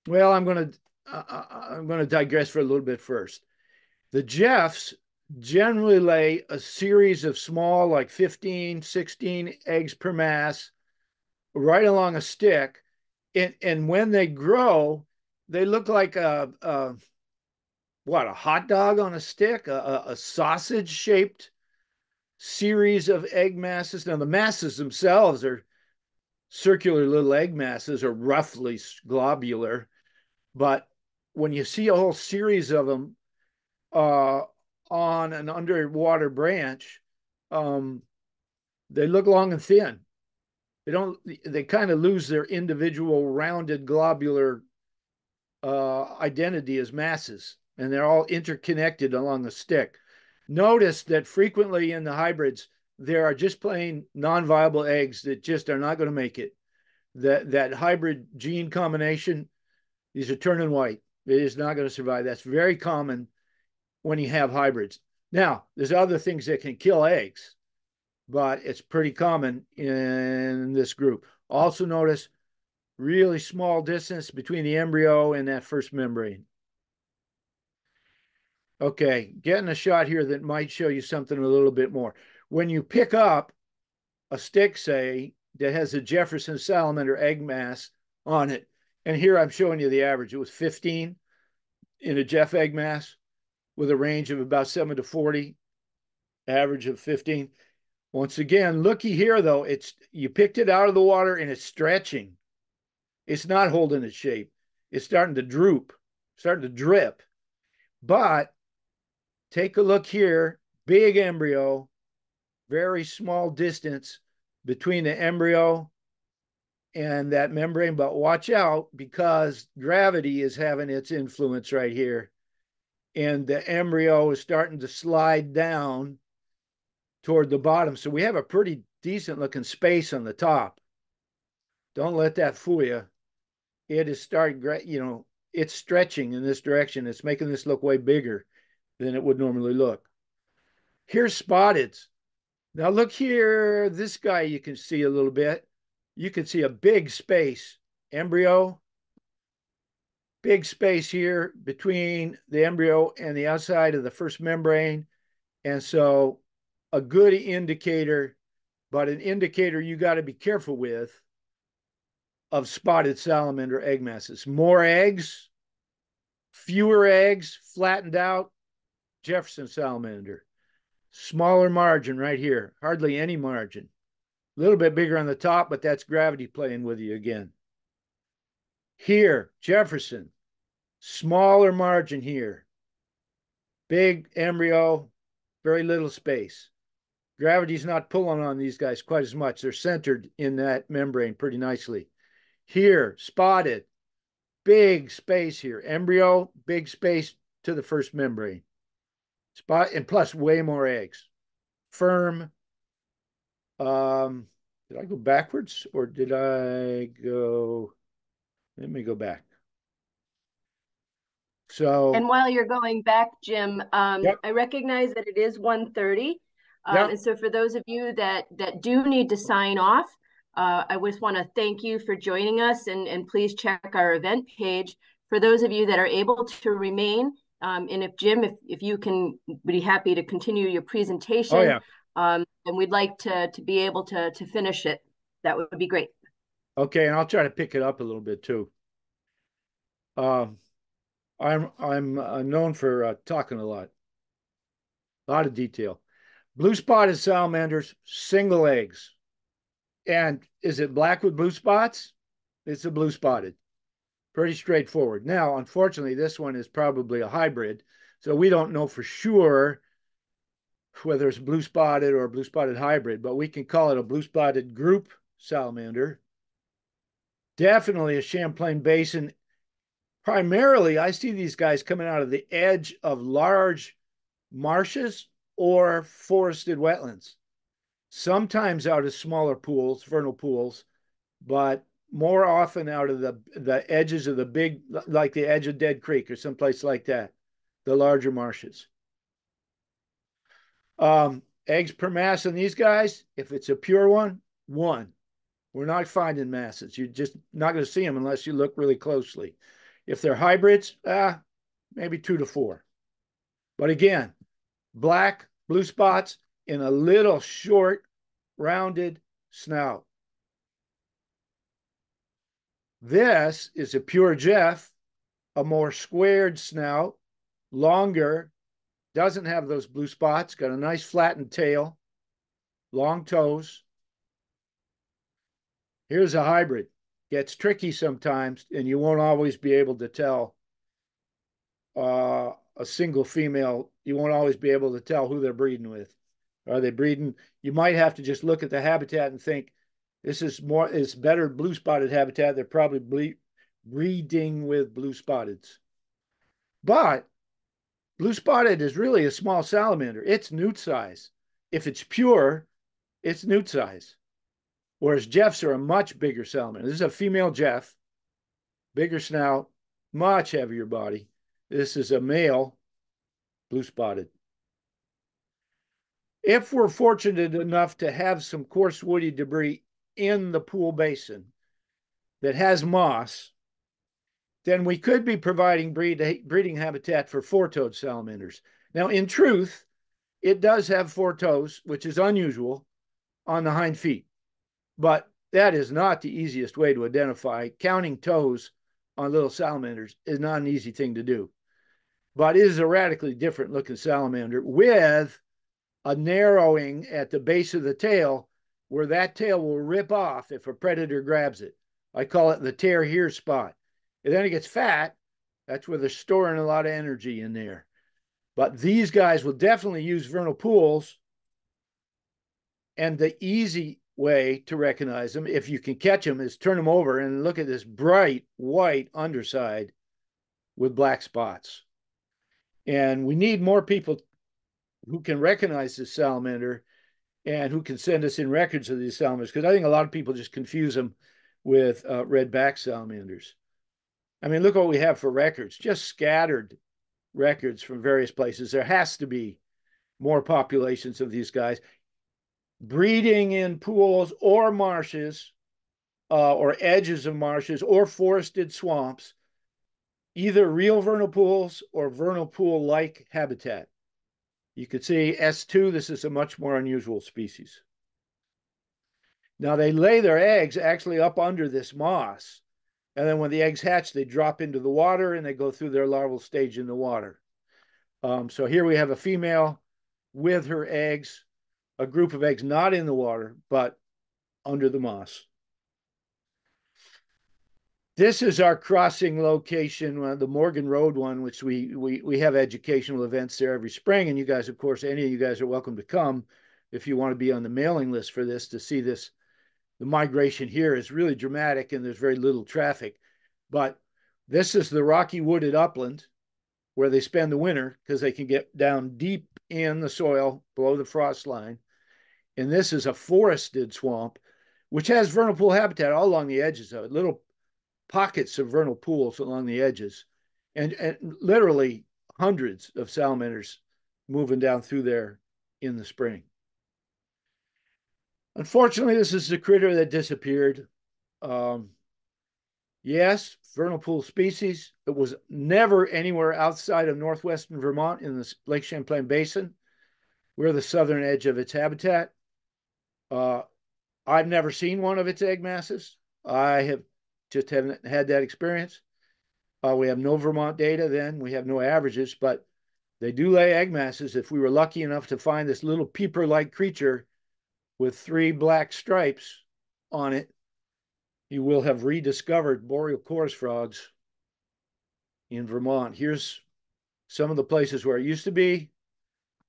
Well, I'm going to digress for a little bit first. The Jeffs generally lay a series of small, like 15, 16 eggs per mass, right along a stick. And when they grow, they look like a hot dog on a stick, a sausage shaped series of egg masses. Now, the masses themselves are circular little egg masses, or roughly globular. But when you see a whole series of them on an underwater branch, they look long and thin. they kind of lose their individual rounded globular identity as masses, and they're all interconnected along the stick. Notice that frequently in the hybrids, there are just plain non-viable eggs that just are not going to make it. That hybrid gene combination, these are turning white. It is not going to survive. That's very common when you have hybrids. Now, there's other things that can kill eggs, but it's pretty common in this group. Also notice really small distance between the embryo and that first membrane. Okay, getting a shot here that might show you something a little bit more. When you pick up a stick, say, that has a Jefferson salamander egg mass on it, and here I'm showing you the average. It was 15 in a Jeff egg mass with a range of about 7 to 40, average of 15. Once again, looky here, though. You picked it out of the water and it's stretching. It's not holding its shape. It's starting to droop, starting to drip. But take a look here, big embryo, very small distance between the embryo and that membrane. But watch out, because gravity is having its influence right here. And the embryo is starting to slide down toward the bottom. So we have a pretty decent looking space on the top. Don't let that fool you. It is starting, it's stretching in this direction. It's making this look way bigger than it would normally look. Here's spotteds. Now look here, this guy you can see a little bit. You can see a big space, embryo, big space here between the embryo and the outside of the first membrane. And so a good indicator, but an indicator you got to be careful with, of spotted salamander egg masses. More eggs, fewer eggs, flattened out, Jefferson salamander. Smaller margin right here, hardly any margin. A little bit bigger on the top, but that's gravity playing with you again. Here, Jefferson, smaller margin here. Big embryo, very little space. Gravity's not pulling on these guys quite as much. They're centered in that membrane pretty nicely. Here, spotted, big space here. Embryo, big space to the first membrane. Spot, and plus way more eggs. Firm. Did I go backwards or did I go? Let me go back. So, And while you're going back, Jim, yep, I recognize that it is 1:30. yep. And so for those of you that do need to sign off, I just want to thank you for joining us, and please check our event page. For those of you that are able to remain, and if Jim, if you can be happy to continue your Oh, presentation, yeah. and we'd like to be able to finish it, that would be great. Okay, and I'll try to pick it up a little bit too. Um, I'm known for talking a lot of detail. Blue spotted salamanders, single eggs. And is it black with blue spots? It's a blue spotted. Pretty straightforward. Now, unfortunately, this one is probably a hybrid, so we don't know for sure whether it's blue spotted or a blue spotted hybrid, but we can call it a blue spotted group salamander. Definitely a Champlain Basin. Primarily, I see these guys coming out of the edge of large marshes or forested wetlands, sometimes out of smaller pools, vernal pools, but more often out of the edges of the big, like the edge of Dead Creek or someplace like that, the larger marshes. Eggs per mass on these guys, if it's a pure one, one. We're not finding masses. You're just not going to see them unless you look really closely. If they're hybrids, maybe 2 to 4. But again, black, blue spots, in a little short, rounded snout. This is a pure Jeff, a more squared snout, longer, doesn't have those blue spots, got a nice flattened tail, long toes. Here's a hybrid. Gets tricky sometimes, and you won't always be able to tell a single female. You won't always be able to tell who they're breeding with. Are they breeding? You might have to just look at the habitat and think, This is more, it's better blue spotted habitat. They're probably breeding with blue spotteds. But blue spotted is really a small salamander. It's newt size. If it's pure, it's newt size. Whereas Jeffs are a much bigger salamander. This is a female Jeff, bigger snout, much heavier body. This is a male blue spotted. If we're fortunate enough to have some coarse woody debris in the pool basin that has moss, then we could be providing breeding habitat for four-toed salamanders. Now, in truth, it does have four toes, which is unusual on the hind feet, but that is not the easiest way to identify. Counting toes on little salamanders is not an easy thing to do, but it is a radically different looking salamander with a narrowing at the base of the tail where that tail will rip off if a predator grabs it. I call it the tear here spot. And then it gets fat. That's where they're storing a lot of energy in there. But these guys will definitely use vernal pools. And the easy way to recognize them, if you can catch them, is turn them over and look at this bright white underside with black spots. And we need more people who can recognize this salamander and who can send us in records of these salamanders, because I think a lot of people just confuse them with red-backed salamanders. I mean, look what we have for records, just scattered records from various places. There has to be more populations of these guys breeding in pools or marshes or edges of marshes or forested swamps, either real vernal pools or vernal pool-like habitat. You could see S2, this is a much more unusual species. Now they lay their eggs actually up under this moss. And then when the eggs hatch, they drop into the water and they go through their larval stage in the water. So here we have a female with her eggs, a group of eggs not in the water, but under the moss. This is our crossing location, the Morgan Road one, which we have educational events there every spring. And you guys, of course, any of you guys are welcome to come if you want to be on the mailing list for this to see this. The migration here is really dramatic and there's very little traffic. But this is the rocky wooded upland where they spend the winter because they can get down deep in the soil below the frost line. And this is a forested swamp, which has vernal pool habitat all along the edges of it, little pockets of vernal pools along the edges, and literally hundreds of salamanders moving down through there in the spring. Unfortunately, this is the critter that disappeared. Yes, vernal pool species. It was never anywhere outside of northwestern Vermont in the Lake Champlain Basin. We're the southern edge of its habitat. I've never seen one of its egg masses. I have just haven't had that experience. We have no Vermont data then. We have no averages, but they do lay egg masses. If we were lucky enough to find this little peeper-like creature with 3 black stripes on it, you will have rediscovered boreal chorus frogs in Vermont. Here's some of the places where it used to be.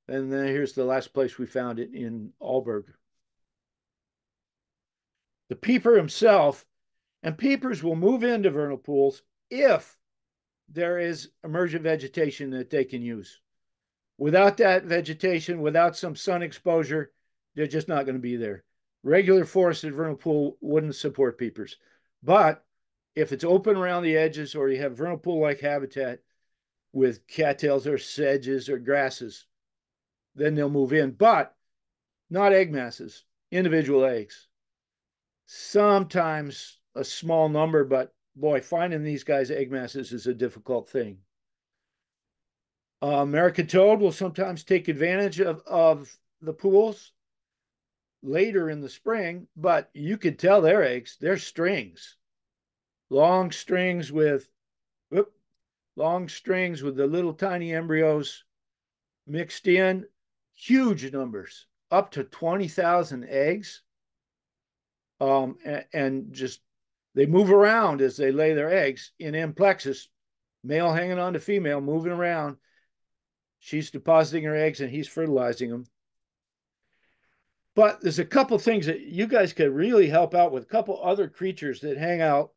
And then here's the last place we found it in Alberg. The peeper himself, and peepers will move into vernal pools if there is emergent vegetation that they can use. Without that vegetation, without some sun exposure, they're just not going to be there. Regular forested vernal pool wouldn't support peepers. But if it's open around the edges or you have vernal pool-like habitat with cattails or sedges or grasses, then they'll move in. But not egg masses, individual eggs. Sometimes a small number, but boy, finding these guys' egg masses is a difficult thing. American toad will sometimes take advantage of the pools later in the spring, but you could tell their eggs, they're strings, long strings with the little tiny embryos mixed in, huge numbers, up to 20,000 eggs. And just they move around as they lay their eggs in amplexus, male hanging on to female, moving around. She's depositing her eggs and he's fertilizing them. But there's a couple things that you guys could really help out with, a couple other creatures that hang out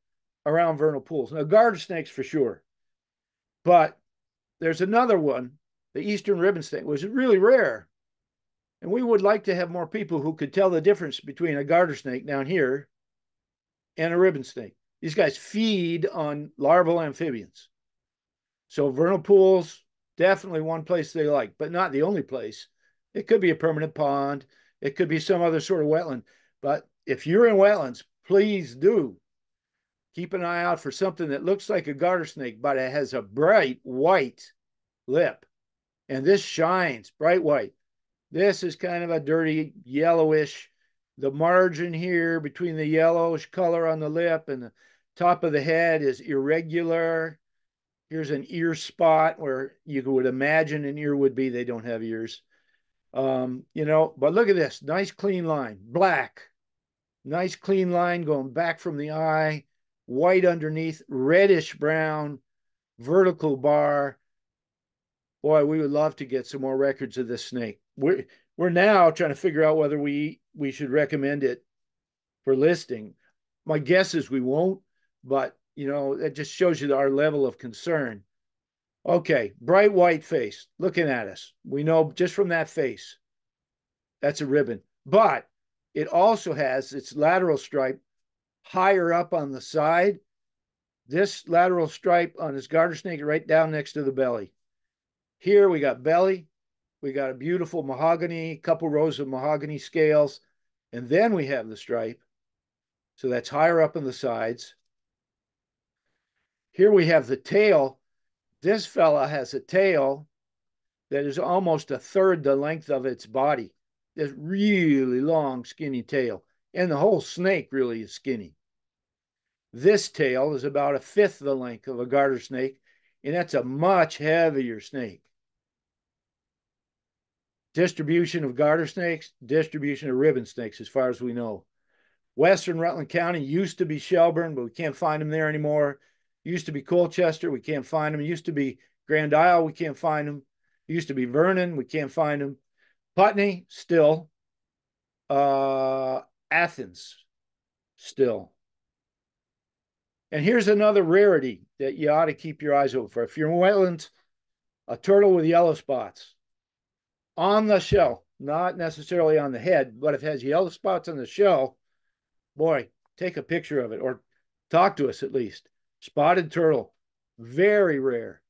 around vernal pools. Now, garter snakes for sure, but there's another one, the eastern ribbon snake, which is really rare. And we would like to have more people who could tell the difference between a garter snake down here and a ribbon snake. These guys feed on larval amphibians. So vernal pools, definitely one place they like, but not the only place. It could be a permanent pond. It could be some other sort of wetland. But if you're in wetlands, please do keep an eye out for something that looks like a garter snake, but it has a bright white lip. And this shines bright white. This is kind of a dirty yellowish. The margin here between the yellowish color on the lip and the top of the head is irregular. Here's an ear spot where you would imagine an ear would be. They don't have ears. But look at this. Nice clean line. Black. Nice clean line going back from the eye. White underneath. Reddish brown. Vertical bar. Boy, we would love to get some more records of this snake. We're now trying to figure out whether we should recommend it for listing. My guess is we won't, but that just shows you our level of concern. Okay, bright white face looking at us. We know just from that face, that's a ribbon. But it also has its lateral stripe higher up on the side. This lateral stripe on this garter snake right down next to the belly. Here we got belly. We got a beautiful mahogany, couple rows of mahogany scales. And then we have the stripe. So that's higher up on the sides. Here we have the tail. This fella has a tail that is almost a third the length of its body. This really long, skinny tail. And the whole snake really is skinny. This tail is about a fifth the length of a garter snake, and that's a much heavier snake. Distribution of garter snakes, distribution of ribbon snakes, as far as we know. Western Rutland County used to be Shelburne, but we can't find them there anymore. Used to be Colchester, we can't find them. Used to be Grand Isle, we can't find them. Used to be Vernon, we can't find them. Putney, still. Athens, still. And here's another rarity that you ought to keep your eyes open for. If you're in wetlands, a turtle with yellow spots on the shell, not necessarily on the head, but if it has yellow spots on the shell, boy, take a picture of it or talk to us at least. Spotted turtle, very rare.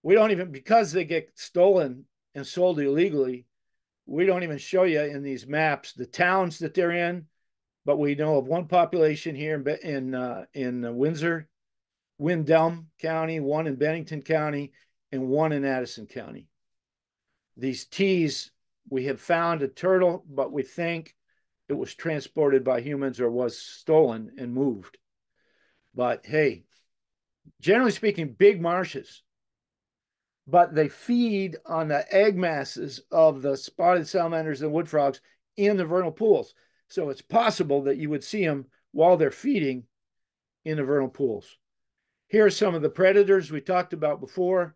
We don't even, because they get stolen and sold illegally, we don't even show you in these maps the towns that they're in, but we know of one population here in Windsor, Windham County, one in Bennington County, and one in Addison County. These T's, we have found a turtle, but we think it was transported by humans or was stolen and moved. But hey, generally speaking, big marshes. But they feed on the egg masses of the spotted salamanders and wood frogs in the vernal pools. So it's possible that you would see them while they're feeding in the vernal pools. Here are some of the predators we talked about before.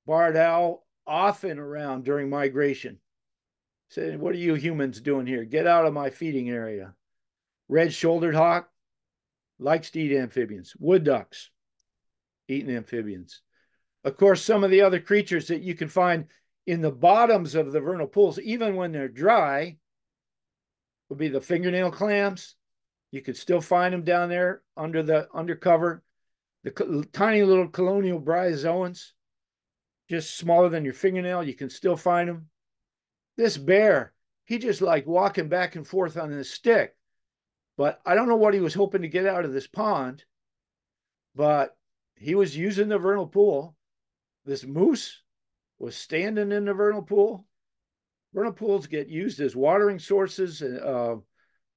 Barred owl, often around during migration. Saying, what are you humans doing here? Get out of my feeding area. Red-shouldered hawk likes to eat amphibians. Wood ducks eating amphibians. Of course, some of the other creatures that you can find in the bottoms of the vernal pools, even when they're dry, would be the fingernail clams. You could still find them down there under the undercover. The tiny little colonial bryozoans, just smaller than your fingernail, you can still find them. This bear, he just like walking back and forth on his stick. But I don't know what he was hoping to get out of this pond, but he was using the vernal pool. This moose was standing in the vernal pool. Vernal pools get used as watering sources,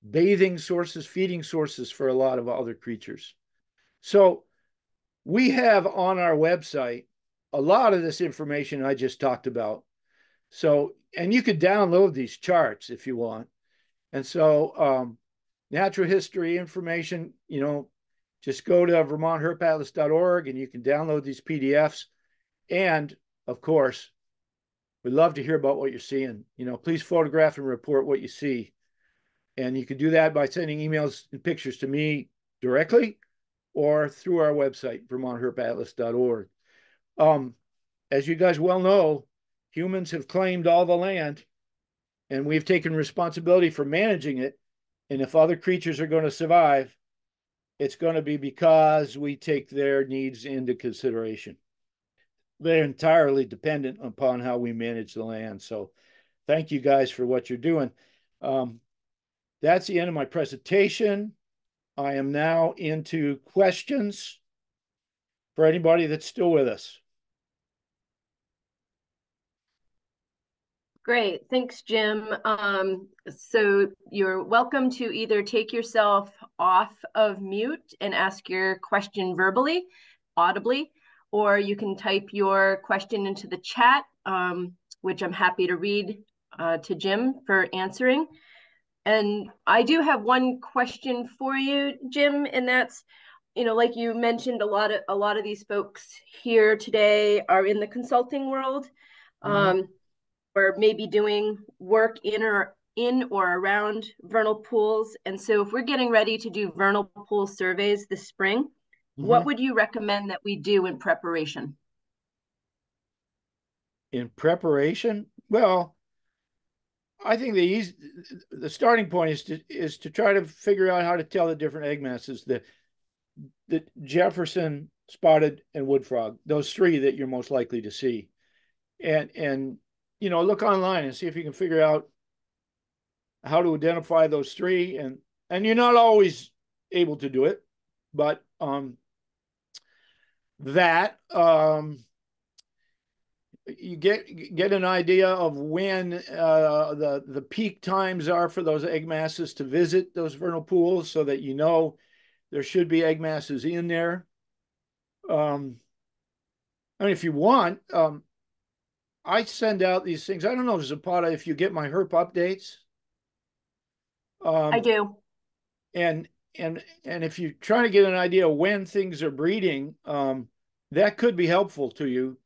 bathing sources, feeding sources for a lot of other creatures. So we have on our website a lot of this information I just talked about. So, and you could download these charts if you want. And so natural history information, just go to vermontherpatlas.org and you can download these PDFs. And of course, We'd love to hear about what you're seeing. Please photograph and report what you see. And you can do that by sending emails and pictures to me directly or through our website, vermontherpatlas.org. As you guys well know, humans have claimed all the land, and we've taken responsibility for managing it. And if other creatures are going to survive, it's going to be because we take their needs into consideration. They're entirely dependent upon how we manage the land. So thank you guys for what you're doing. That's the end of my presentation. I am now into questions for anybody that's still with us. Great, thanks, Jim. So you're welcome to either take yourself off of mute and ask your question verbally, audibly, or you can type your question into the chat, which I'm happy to read to Jim for answering. And I do have one question for you, Jim, and that's, like you mentioned, a lot of these folks here today are in the consulting world. Or maybe doing work in or around vernal pools. And so if we're getting ready to do vernal pool surveys this spring, what would you recommend that we do in preparation? In preparation? Well, I think the starting point is to try to figure out how to tell the different egg masses, the Jefferson, spotted, and wood frog, those three that you're most likely to see. And look online and see if you can figure out how to identify those three. And you're not always able to do it, but you get an idea of when the peak times are for those egg masses to visit those vernal pools, so that there should be egg masses in there. I mean, if you want, I send out these things. I don't know, Zapata, if you get my herp updates. I do. And if you're trying to get an idea when things are breeding, that could be helpful to you.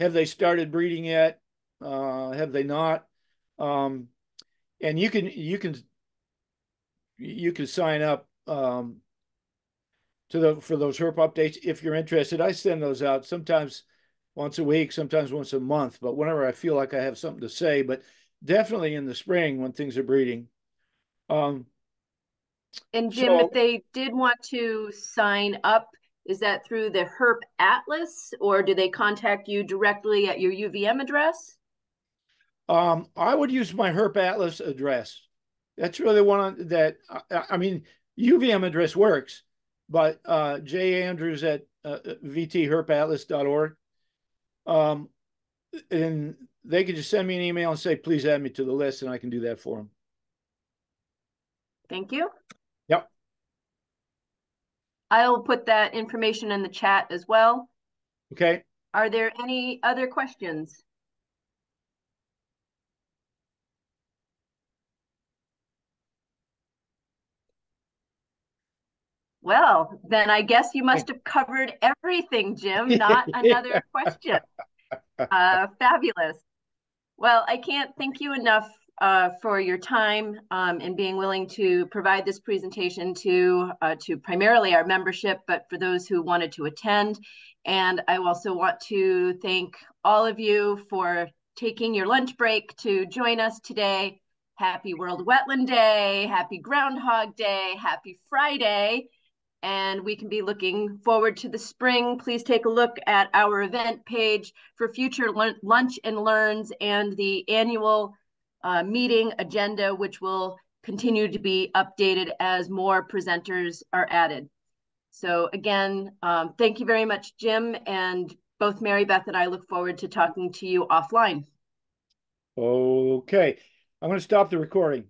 Have they started breeding yet? Have they not? And you can sign up for those herp updates if you're interested. I send those out sometimes once a week, sometimes once a month, but whenever I feel like I have something to say, but definitely in the spring when things are breeding. And Jim, if they did want to sign up, is that through the Herp Atlas, or do they contact you directly at your UVM address? I would use my Herp Atlas address. That's really one that, I mean, UVM address works, but J. Andrews at vtherpatlas.org. And they could just send me an email and say, please add me to the list, and I can do that for them. Thank you. Yep. I'll put that information in the chat as well. Okay. Are there any other questions? Well, then I guess you must have covered everything, Jim, not another question. Fabulous. Well, I can't thank you enough for your time and being willing to provide this presentation to primarily our membership, but for those who wanted to attend. And I also want to thank all of you for taking your lunch break to join us today. Happy World Wetland Day, happy Groundhog Day, happy Friday. And we can be looking forward to the spring. Please take a look at our event page for future lunch and learns and the annual meeting agenda, which will continue to be updated as more presenters are added. So again, thank you very much, Jim, and both Mary Beth and I look forward to talking to you offline. Okay, I'm going to stop the recording.